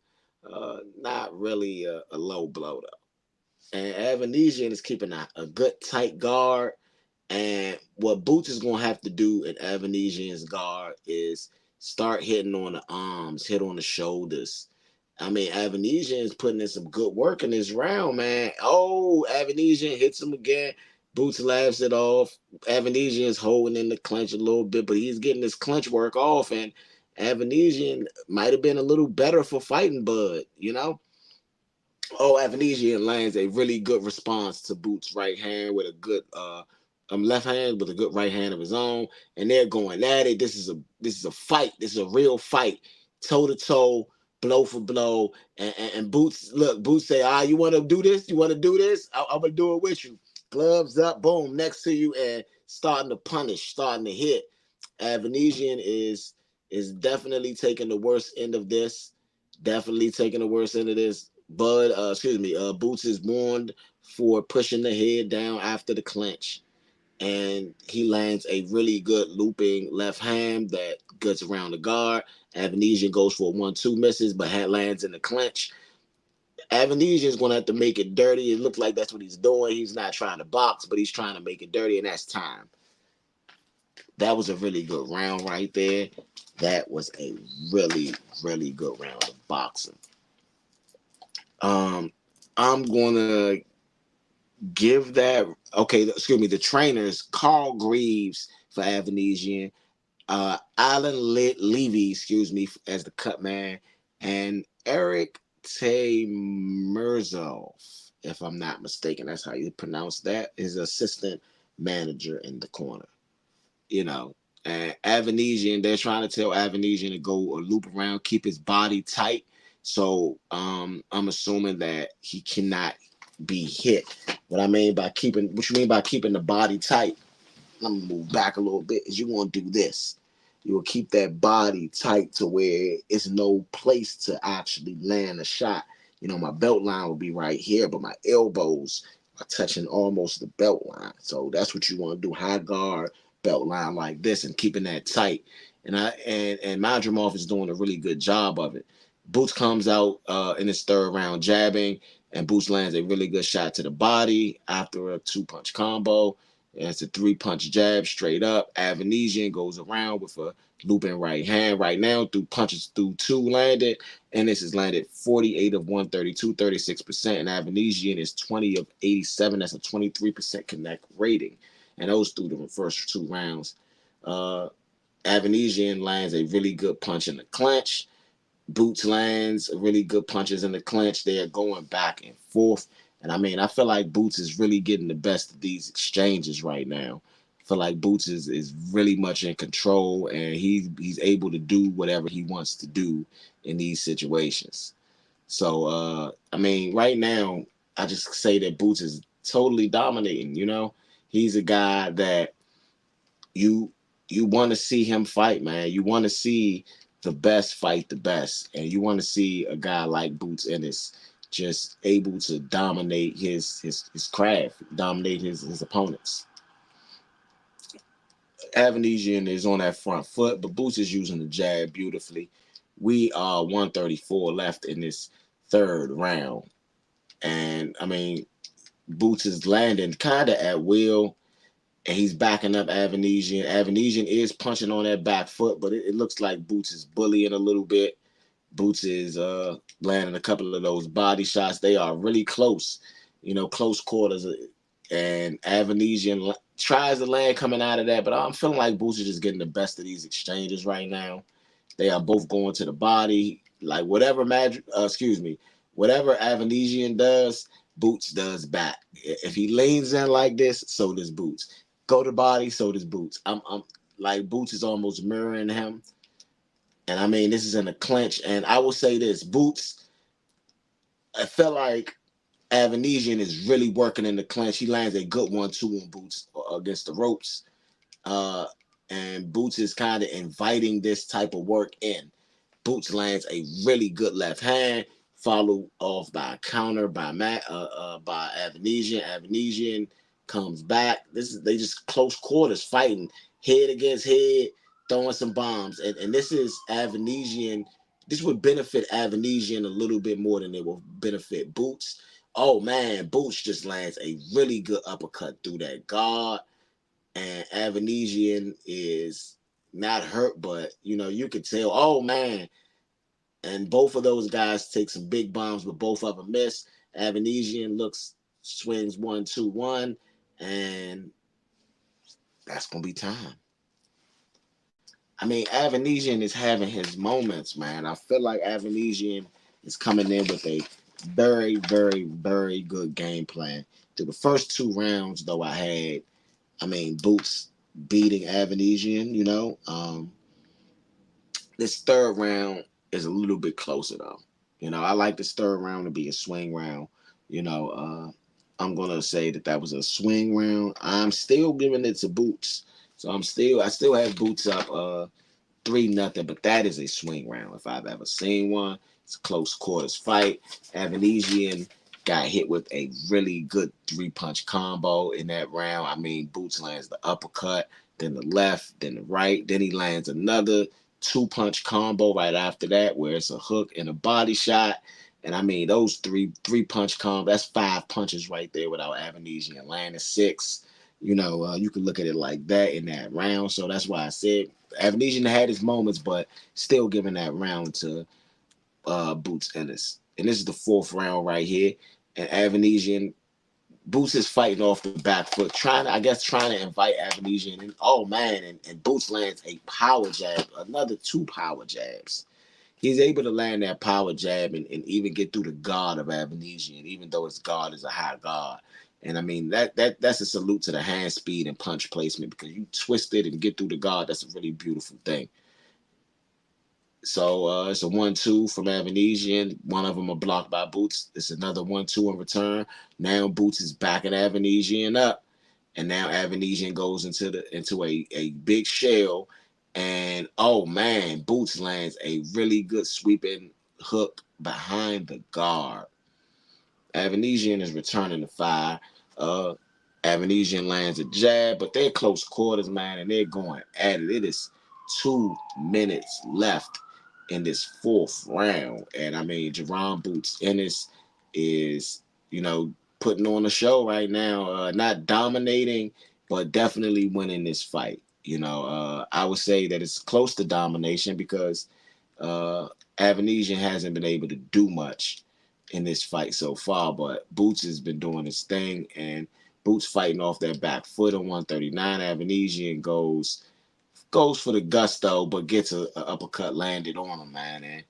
not really a low blow though. And Avanesyan is keeping a good tight guard. And what Boots is gonna have to do in Avanesyan's guard is start hitting on the arms, hit on the shoulders. I mean, Avanesyan is putting in some good work in this round, man. Oh, Avanesyan hits him again. Boots laughs it off. Avanesyan is holding in the clinch a little bit, but he's getting his clinch work off. And Avanesyan might have been a little better for fighting Bud, you know? Oh, Avanesyan lands a really good response to Boots' right hand with a good left hand with a good right hand of his own, and they're going at it. This is a fight. This is a real fight, toe to toe, blow for blow. And Boots Boots say, you want to do this? You want to do this? I'm gonna do it with you. Gloves up, boom, next to you, and starting to punish, starting to hit. Avanesyan is definitely taking the worst end of this. Definitely taking the worst end of this. Boots is warned for pushing the head down after the clinch. And he lands a really good looping left hand that gets around the guard. Avanesyan goes for a 1-2 misses, but lands in the clinch. Avanesyan is going to have to make it dirty. It looks like that's what he's doing. He's not trying to box, but he's trying to make it dirty, and that's time. That was a really good round right there. That was a really, really good round of boxing. Um, I'm gonna give that. Okay, excuse me. The trainers, Carl Greaves for Avanesyan, Alan Levy, excuse me, as the cut man, and Eric Taymerzov, if I'm not mistaken. That's how you pronounce that. His assistant manager in the corner. You know, and Avanesyan, they're trying to tell Avanesyan to go a loop around, keep his body tight. So I'm assuming that he cannot be hit. What you mean by keeping the body tight? Let me move back a little bit. Is you want to do this? You will keep that body tight to where it's no place to actually land a shot. You know, my belt line will be right here, but my elbows are touching almost the belt line. So that's what you want to do. High guard, belt line like this, and keeping that tight. And Madrimov is doing a really good job of it. Boots comes out in his third round jabbing, and Boots lands a really good shot to the body after a 2-punch combo. It's a 3-punch jab straight up. Avanesyan goes around with a looping right hand right now through punches through two landed. And this is landed 48 of 132, 36%. And Avanesyan is 20 of 87. That's a 23% connect rating. And those through the first two rounds. Uh, Avanesyan lands a really good punch in the clinch. Boots lands really good punches in the clinch. They are going back and forth. And I mean, I feel like Boots is really getting the best of these exchanges right now. I feel like Boots is really much in control, and he's able to do whatever he wants to do in these situations. So I mean, right now, I just say that Boots is totally dominating, you know? He's a guy that you you want to see him fight, man. You want to see the best fight the best, and you want to see a guy like Boots Ennis just able to dominate his craft, dominate his opponents. Avanesyan is on that front foot, but Boots is using the jab beautifully. We are 134 left in this third round, and I mean Boots is landing kind of at will, and he's backing up Avanesyan. Avanesyan is punching on that back foot, but it looks like Boots is bullying a little bit. Boots is landing a couple of those body shots. They are really close, you know, close quarters. And Avanesyan tries to land coming out of that, but I'm feeling like Boots is just getting the best of these exchanges right now. They are both going to the body. Like whatever Avanesyan does, Boots does back. If he leans in like this, so does Boots. Go to body, so does Boots. I'm like Boots is almost mirroring him. And I mean, this is in a clinch. And I will say this, Boots, I felt like Avanesyan is really working in the clinch. He lands a good 1-2 on Boots against the ropes. Uh, and Boots is kind of inviting this type of work in. Boots lands a really good left hand, followed off by a counter by Avanesyan. Avanesyan comes back. They just close quarters fighting, head against head. throwing some bombs, and this is Avanesyan. This would benefit Avanesyan a little bit more than it will benefit Boots. Oh man, Boots just lands a really good uppercut through that guard, and Avanesyan is not hurt, but you could tell. Oh man, and both of those guys take some big bombs, but both of them miss. Avanesyan swings 1-2-1, and that's gonna be time. I mean, Avanesyan is having his moments, man. I feel like Avanesyan is coming in with a very, very, very good game plan. Through the first two rounds, though, I mean, Boots beating Avanesyan, this third round is a little bit closer, though. I like this third round to be a swing round. I'm going to say that was a swing round. I'm still giving it to Boots. So I still have Boots up 3-0, but that is a swing round if I've ever seen one. It's a close quarters fight. Avanesyan got hit with a really good 3-punch combo in that round. I mean, Boots lands the uppercut, then the left, then the right, then he lands another 2-punch combo right after that, where it's a hook and a body shot. And I mean, those three-punch combo, that's 5 punches right there without Avanesyan landing 6. You can look at it like that in that round. So that's why I said Avanesyan had his moments, but still giving that round to Boots Ennis. And this is the fourth round right here. And Avanesyan, Boots is fighting off the back foot, trying to invite Avanesyan in. Oh man, and Boots lands a power jab, another 2 power jabs. He's able to land that power jab and even get through the guard of Avanesyan, even though his guard is a high guard. And I mean that's a salute to the hand speed and punch placement, because you twist it and get through the guard. That's a really beautiful thing. So it's a 1-2 from Avanesyan. One of them are blocked by Boots. It's another 1-2 in return. Now Boots is backing Avanesyan up, and now Avanesyan goes into a big shell, and oh man, Boots lands a really good sweeping hook behind the guard. Avanesyan is returning the fire. Uh, Avanesyan lands a jab, but they're close quarters, man, and they're going at it. It is 2 minutes left in this fourth round, and I mean, Jaron Boots Ennis is, putting on a show right now. Not dominating, but definitely winning this fight. I would say that it's close to domination because uh, Avanesyan hasn't been able to do much in this fight so far, but Boots has been doing his thing, and Boots fighting off that back foot on 139. Avanesyan goes for the gusto, but gets a uppercut landed on him, man. And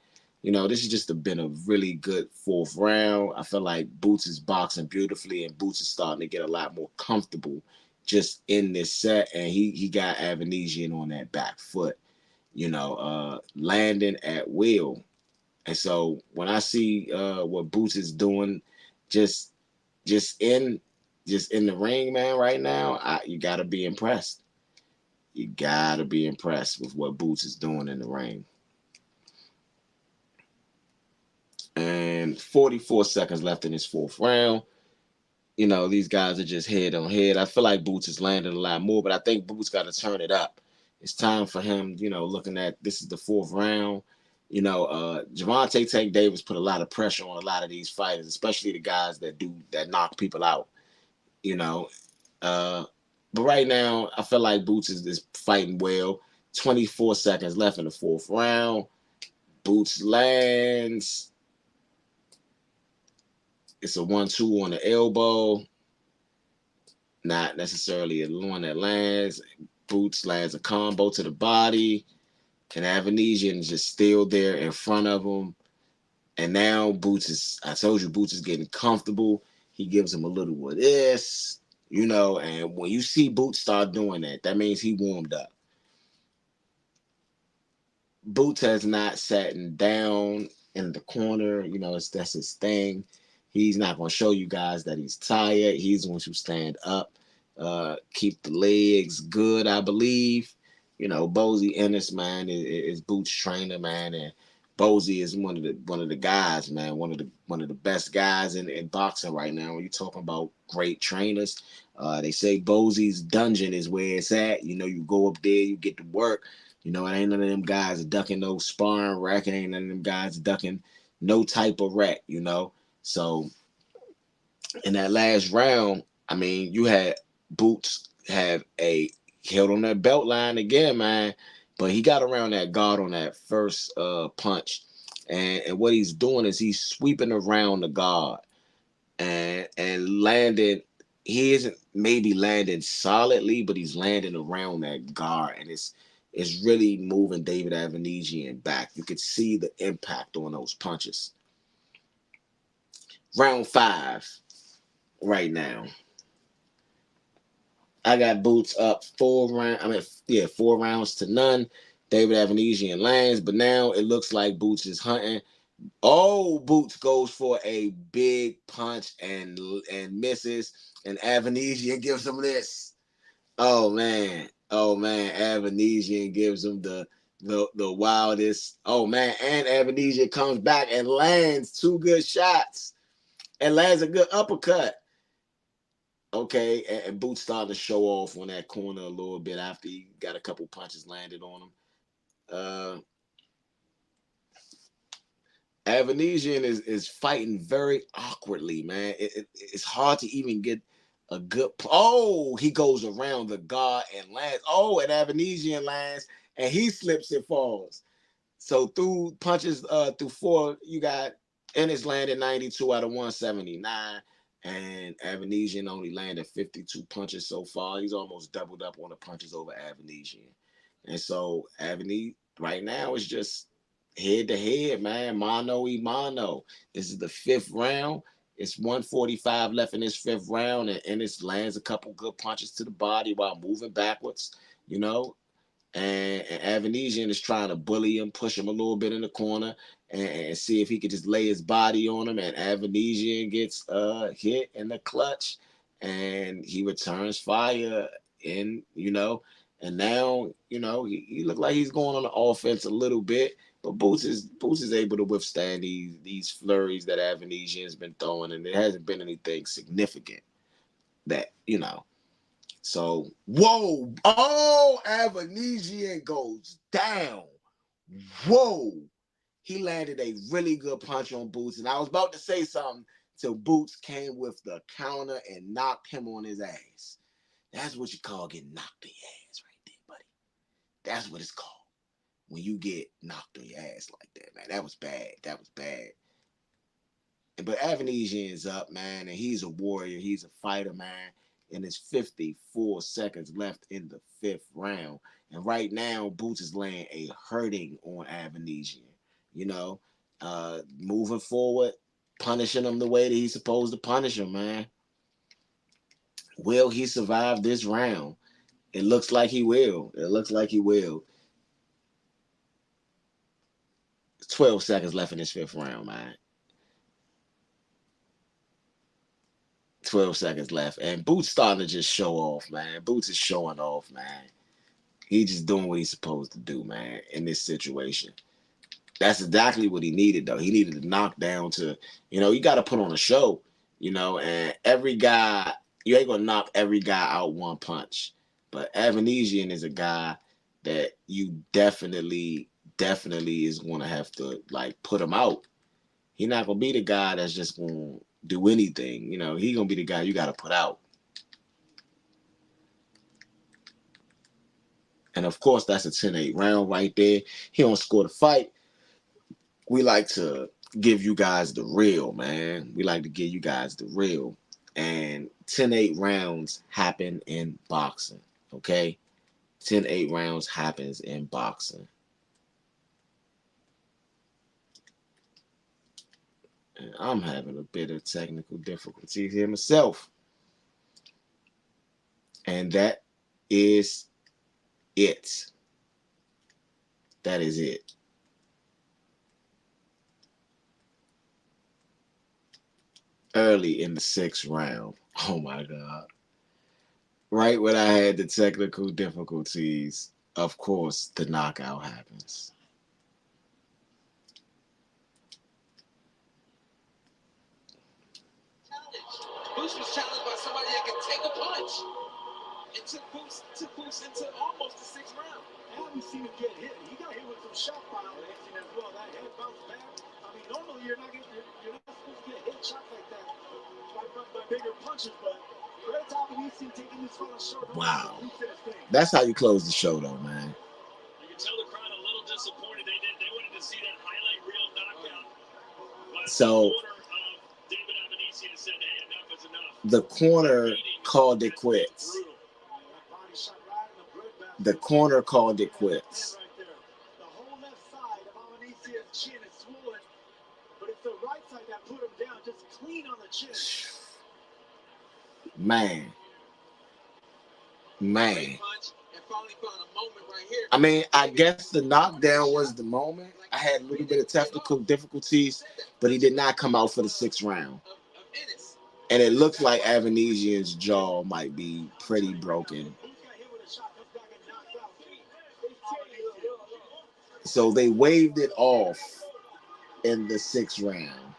this has just been a really good fourth round. I feel like Boots is boxing beautifully, and Boots is starting to get a lot more comfortable just in this set, and he got Avanesyan on that back foot, landing at will. And so when I see what Boots is doing, just just in in the ring, man, right now, you gotta be impressed. You gotta be impressed with what Boots is doing in the ring. And 44 seconds left in this fourth round. These guys are just head on head. I feel like Boots is landing a lot more, but I think Boots got to turn it up. It's time for him, looking at this is the fourth round. Gervonta Tank Davis put a lot of pressure on a lot of these fighters, especially the guys that knock people out, you know. Uh, but right now, I feel like Boots is fighting well. 24 seconds left in the fourth round. Boots lands. It's a 1-2 on the elbow. Not necessarily a one that lands. Boots lands a combo to the body. And Avanesyan is just still there in front of him. And now I told you, Boots is getting comfortable. He gives him a little of this, and when you see Boots start doing that, that means he warmed up. Boots has not sat down in the corner. That's his thing. He's not going to show you guys that he's tired. He's going to stand up, keep the legs good, I believe. Bozy Ennis, man, is Boots' trainer, man, and Bozy is one of the guys, man, one of the best guys in boxing right now. When you're talking about great trainers, they say Bozy's dungeon is where it's at. You go up there, you get to work. You know, it ain't none of them guys ducking no sparring rack. It ain't none of them guys ducking no type of rack, you know. So in that last round, I mean, you had Boots have a held on that belt line again, man. But he got around that guard on that first punch. And what he's doing is he's sweeping around the guard and landing. He isn't maybe landing solidly, but he's landing around that guard, and it's really moving David Avanesyan back. You could see the impact on those punches. Round 5 right now. I got Boots up 4 rounds. I mean, yeah, 4 rounds to none. David Avanesyan lands, but now it looks like Boots is hunting. Oh, Boots goes for a big punch and misses, and Avanesyan gives him this. Oh man, Avanesyan gives him the wildest. Oh man, and Avanesyan comes back and lands 2 good shots and lands a good uppercut. Okay, and Boots started to show off on that corner a little bit after he got a couple punches landed on him. Uh, Avanesyan is fighting very awkwardly, man. It's hard to even get a good. Oh, he goes around the guard and lands. Oh, and Avanesyan lands, and he slips and falls. So through punches, through 4, you got Ennis landed 92 out of 179, and Avanesyan only landed 52 punches so far. He's almost doubled up on the punches over Avanesyan, and so Avanesyan right now is just head to head, man, mano y mano. This is the 5th round. It's 145 left in this 5th round, and Ennis lands a couple good punches to the body while moving backwards. You know, and Avanesyan is trying to bully him, push him a little bit in the corner, and see if he could just lay his body on him. And Avanesyan gets hit in the clutch, and he returns fire. In and now he looked like he's going on the offense a little bit, but Boots is able to withstand these flurries that Avanesyan has been throwing, and it hasn't been anything significant that. So, whoa, oh, Avanesyan goes down. Whoa. He landed a really good punch on Boots. And I was about to say something till Boots came with the counter and knocked him on his ass. That's what you call getting knocked on your ass right there, buddy. That's what it's called when you get knocked on your ass like that, man. That was bad. That was bad. But Avanesyan's up, man, and he's a warrior. He's a fighter, man. And it's 54 seconds left in the 5th round. And right now, Boots is laying a hurting on Avanesyan. You know, moving forward, punishing him the way that he's supposed to punish him, man. Will he survive this round? It looks like he will. It looks like he will. 12 seconds left in this 5th round, man. 12 seconds left. And Boots starting to just show off, man. Boots is showing off, man. He just doing what he's supposed to do, man, in this situation. That's exactly what he needed, though. He needed to knock down to, you got to put on a show, and every guy, you ain't going to knock every guy out one punch. But Avanesyan is a guy that you definitely is going to have to, like, put him out. He's not going to be the guy that's just going to do anything. He's going to be the guy you got to put out. And of course, that's a 10-8 round right there. He don't score the fight. We like to give you guys the real, man. We like to give you guys the real. And 10-8 rounds happen in boxing. Okay? 10-8 rounds happens in boxing. And I'm having a bit of technical difficulties here myself. And that is it. That is it. Early in the 6th round. Oh my God. Right when I had the technical difficulties, of course, the knockout happens. Boots was challenged by somebody that can take a punch. It took Boots into almost the 6th round. And we seen him get hit. He got hit with some shot violation as well. That head bounced back. I mean, normally you're not supposed to get hit shots like that by bigger punches, but Red Avanesyan taking this fella short. Wow. That's how you close the show, though, man. You can tell the crowd a little disappointed. They wanted to see that highlight reel knockout. But so the corner of David Avanesyan said, hey, enough is enough. The corner called it quits. The corner called it quits. The whole left side of Avanesyan's chin is swollen, but it's the right side that put him down, just clean on the chin. Man. I mean, I guess the knockdown was the moment. I had a little bit of technical difficulties, but he did not come out for the 6th round. And it looks like Avanesyan's jaw might be pretty broken. So they waved it off in the 6th round,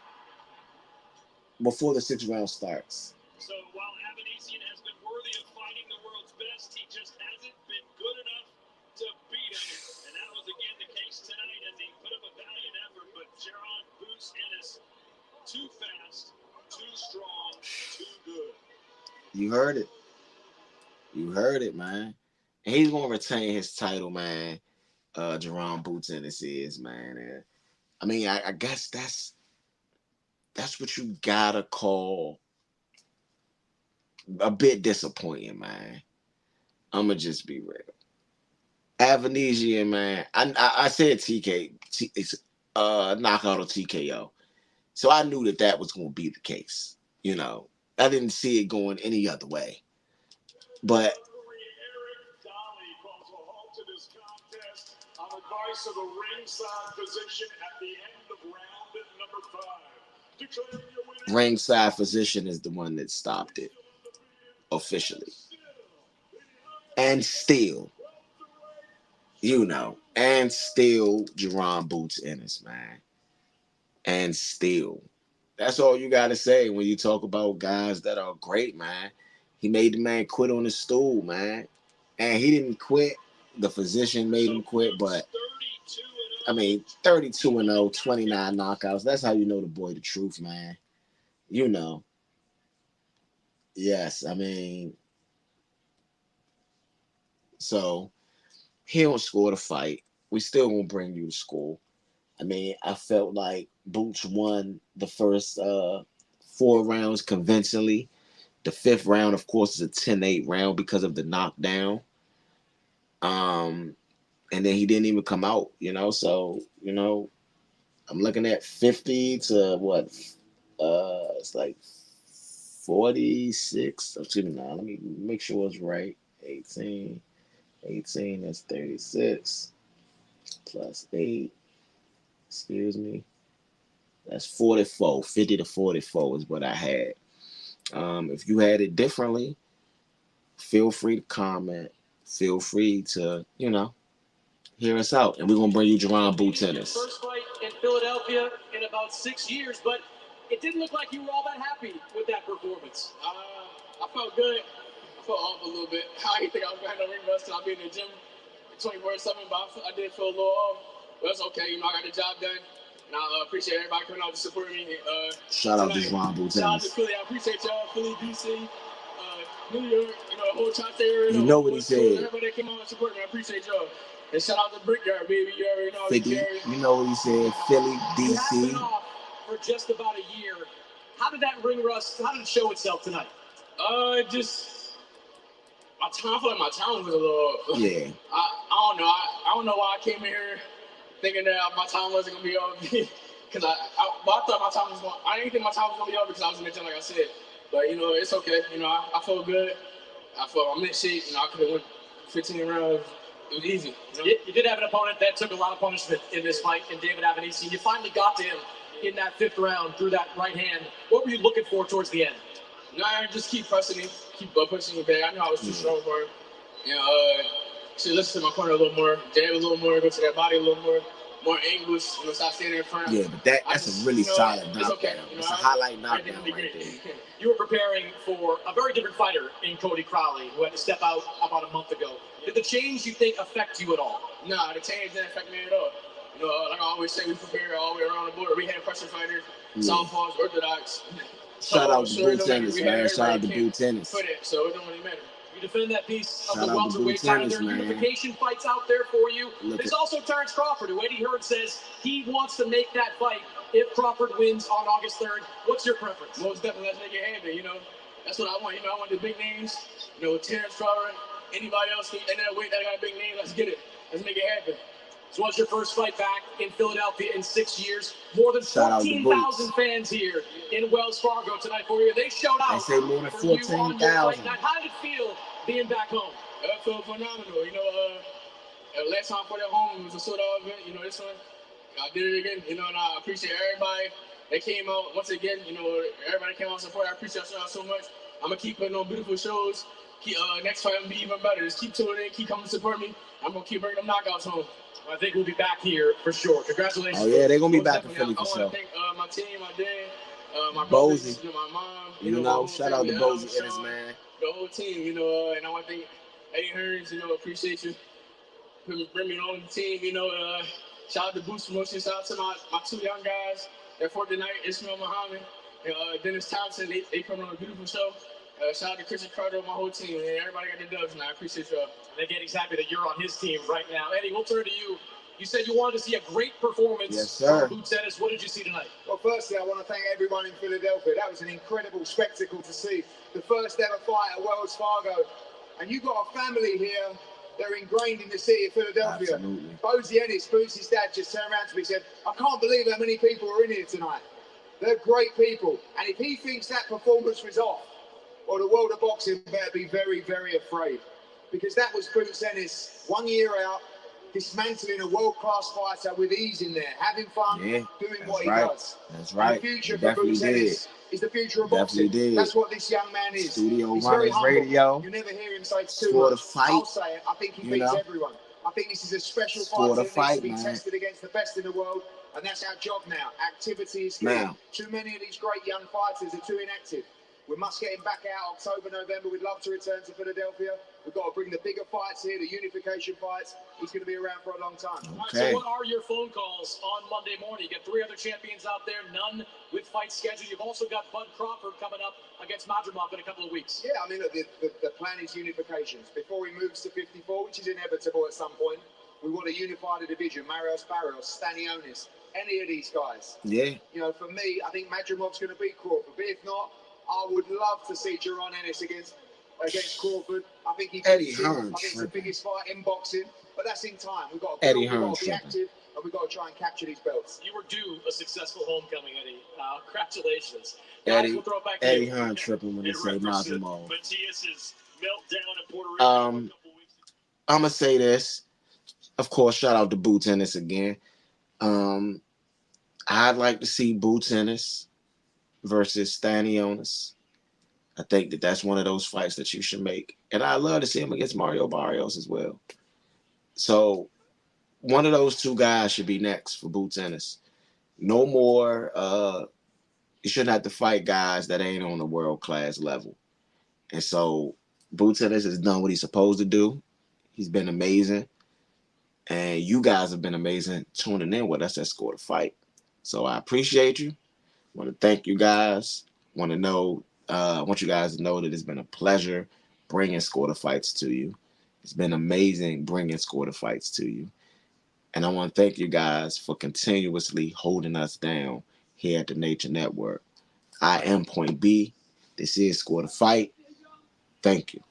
before the 6th round starts. So while Avanesyan has been worthy of fighting the world's best, he just hasn't been good enough to beat him. And that was again the case tonight as he put up a valiant effort. But Jaron Ennis, too fast, too strong, too good. You heard it. You heard it, man. And he's gonna retain his title, man. Jaron Ennis is, man. And, I mean, I guess that's what you gotta call a bit disappointing, man. I'ma just be real. Avanesyan, man. I said knockout or TKO, so I knew that was gonna be the case. You know, I didn't see it going any other way. But on advice of the ringside physician at the end of round number 5. Ringside physician is the one that stopped it officially. And still, Jaron Ennis, man. And still. That's all you got to say when you talk about guys that are great, man. He made the man quit on his stool, man. And he didn't quit. The physician made him quit, but I mean, 32-0, 29 knockouts. That's how you know the boy the truth, man. You know. Yes, I mean. So, he don't score the fight. We still gonna bring you the score. I mean, I felt like Boots won the first 4 rounds convincingly. The 5th round, of course, is a 10-8 round because of the knockdown. And then he didn't even come out, So, I'm looking at 50 to what? It's like 46. Excuse me, now. Let me make sure it's right. 18, that's 36. Plus 8. Excuse me. That's 44. 50 to 44 is what I had. If you had it differently, feel free to comment. Feel free to, hear us out. And we're going to bring you Jaron Ennis. First fight in Philadelphia in about 6 years, but it didn't look like you were all that happy with that performance. I felt good. I felt off a little bit. I didn't think I was going to have no ring rust because I'll be in the gym 24/7, but I did feel a little off. But that's okay. I got the job done. And I appreciate everybody coming out to support me. Shout out to Jaron Ennis. Shout out to Philly. I appreciate y'all. Philly, DC, New York, the whole tri-state area. You know what he said. Everybody that came out and support me, I appreciate y'all. And shout out to Brickyard, baby. You already know. 50, you know what he said. Philly, DC. For just about a year. How did that ring rust? How did it show itself tonight? Just my time. I feel like my time was a little. Yeah. I don't know. I don't know why I came here thinking that my time wasn't gonna be up. Because I thought my time was going. I didn't think my time was gonna be up because I was in the gym, like I said. But it's okay. I felt good. I'm in shape. I could have won 15 rounds. It was easy. You did have an opponent that took a lot of punishment in this fight, in David Avanesyan. You finally got to him in that 5th round through that right hand. What were you looking for towards the end? Just keep pressing him, keep pushing him back. I knew I was too strong for him. Should listen to my corner a little more, jab a little more, go to that body a little more. more angles. You know, stop standing in front. Yeah, but that's a really solid knockdown. Okay, It's a highlight knockdown right there. You were preparing for a very different fighter in Cody Crowley, who had to step out about a month ago. Did the change, you think, affect you at all? No, the change didn't affect me at all. You know, like I always say, we prepare all the way around the border. We had pressure fighters, southpaws, orthodox. Shout out to Boo Tennis, man. Shout out to Boo Tennis. For that, so it don't really matter. You defend that piece of Shout the out to Boo welterweight title. Tennis, There are man. unification fights out there for you. Look There's at- also Terrence Crawford, who Eddie Hearn says he wants to make that fight if Crawford wins on August 3rd. What's your preference? Most definitely, let's make it happen. You know, that's what I want. You know, I want the big names. You know, Terrence Crawford, anybody else in that weight that got a big name, let's get it. Let's make it happen. So what's your first fight back in Philadelphia in 6 years? More than Shout out to 14,000 fans here in Wells Fargo tonight for you. They showed out They say more than for you on your 14,000. fight night. How did it feel being back home? I feel phenomenal. You know, last time for that home it was a sold out event. You know, this one I did it again. You know, and I appreciate everybody that came out once again. You know, everybody came out to support. I appreciate y'all so much. I'm gonna keep putting on beautiful shows. Next fight I'm gonna be even better. Just keep tuning in, keep coming to support me. I'm gonna keep bringing them knockouts home. I think we'll be back here for sure. Congratulations. Oh yeah, they're gonna be Most back in definitely. Philly for I sure. want to thank my team, my dad, my Bozy. brothers, you know, my mom. You my know, whole shout out to family, Bozy Ennis, Sean, man. the whole team, you know, and I want to thank Eddie Hearns, you know, appreciate you. Bring me on the team, you know. Shout out to Boost Promotion. Shout out to my two young guys that fought tonight, Ismail Muhammad and Dennis Thompson. They put on a beautiful show. Shout out to Christian Carter and my whole team. And everybody got the dubs, and I appreciate y'all. I think Eddie's happy that you're on his team right now. Eddie, we'll turn to you. You said you wanted to see a great performance Yes, sir. from Boots Ennis. What did you see tonight? Well, firstly, I want to thank everyone in Philadelphia. That was an incredible spectacle to see. The first ever fight at Wells Fargo. And you've got a family here. They're ingrained in the city of Philadelphia. Absolutely. Bozy Ennis, Boots's dad, just turned around to me and said, I can't believe how many people are in here tonight. They're great people. And if he thinks that performance was off, well, the world of boxing better be very, very afraid. Because that was Boots Ennis 1 year out, dismantling a world-class fighter with ease in there, having fun, doing what he does. That's right. And the future He for definitely Boots did. Ennis is the future of Definitely boxing. did. That's what this young man is. Studio He's very Runners humble. Radio. You never hear him say too For the much. fight, I'll say it. I think he you beats know. everyone. I think this is a special For fight the that fight, needs to be man. tested against the best in the world, and that's our job now. Activity is key. Now. Too many of these great young fighters are too inactive. We must get him back out October, November. We'd love to return to Philadelphia. We've got to bring the bigger fights here, the unification fights. He's going to be around for a long time. All right, Okay. so what are your phone calls on Monday morning? You got three other champions out there, none with fights scheduled. You've also got Bud Crawford coming up against Madrimov in a couple of weeks. Yeah, I mean, look, the plan is unifications. Before he moves to 54, which is inevitable at some point, we want to unify the division. Marios Barrios, Stanionis, any of these guys. Yeah. You know, for me, I think Madrimov's going to beat Crawford. But if not, I would love to see Jaron Ennis against Crawford. I think he Eddie beats him. Hearn I think it's the tripping. biggest fight in boxing. But that's in time. We've got to Eddie build, we've Hearn got to be tripping. active, and we've got to try and capture these belts. You were due a successful homecoming, Eddie. Congratulations. Eddie, Guys, we'll throw it back to Eddie you. Hearn tripping when they say Madrimov. Matias's meltdown in Puerto Rico a couple weeks ago. I'm gonna say this. Of course, shout out to Boots Ennis again. I'd like to see Boots Ennis versus Stanionis. I think that's one of those fights that you should make. And I'd love to see him against Mario Barrios as well. So one of those two guys should be next for Boots Ennis. No more, you shouldn't have to fight guys that ain't on the world-class level. And so Boots Ennis has done what he's supposed to do. He's been amazing. And you guys have been amazing tuning in with us at Score the Fight. So I appreciate you. Want to thank you guys. Want you guys to know that it's been a pleasure bringing Score the Fights to you. It's been amazing bringing Score the Fights to you. And I want to thank you guys for continuously holding us down here at the Nature Network. I am Point B. This is Score the Fight. Thank you.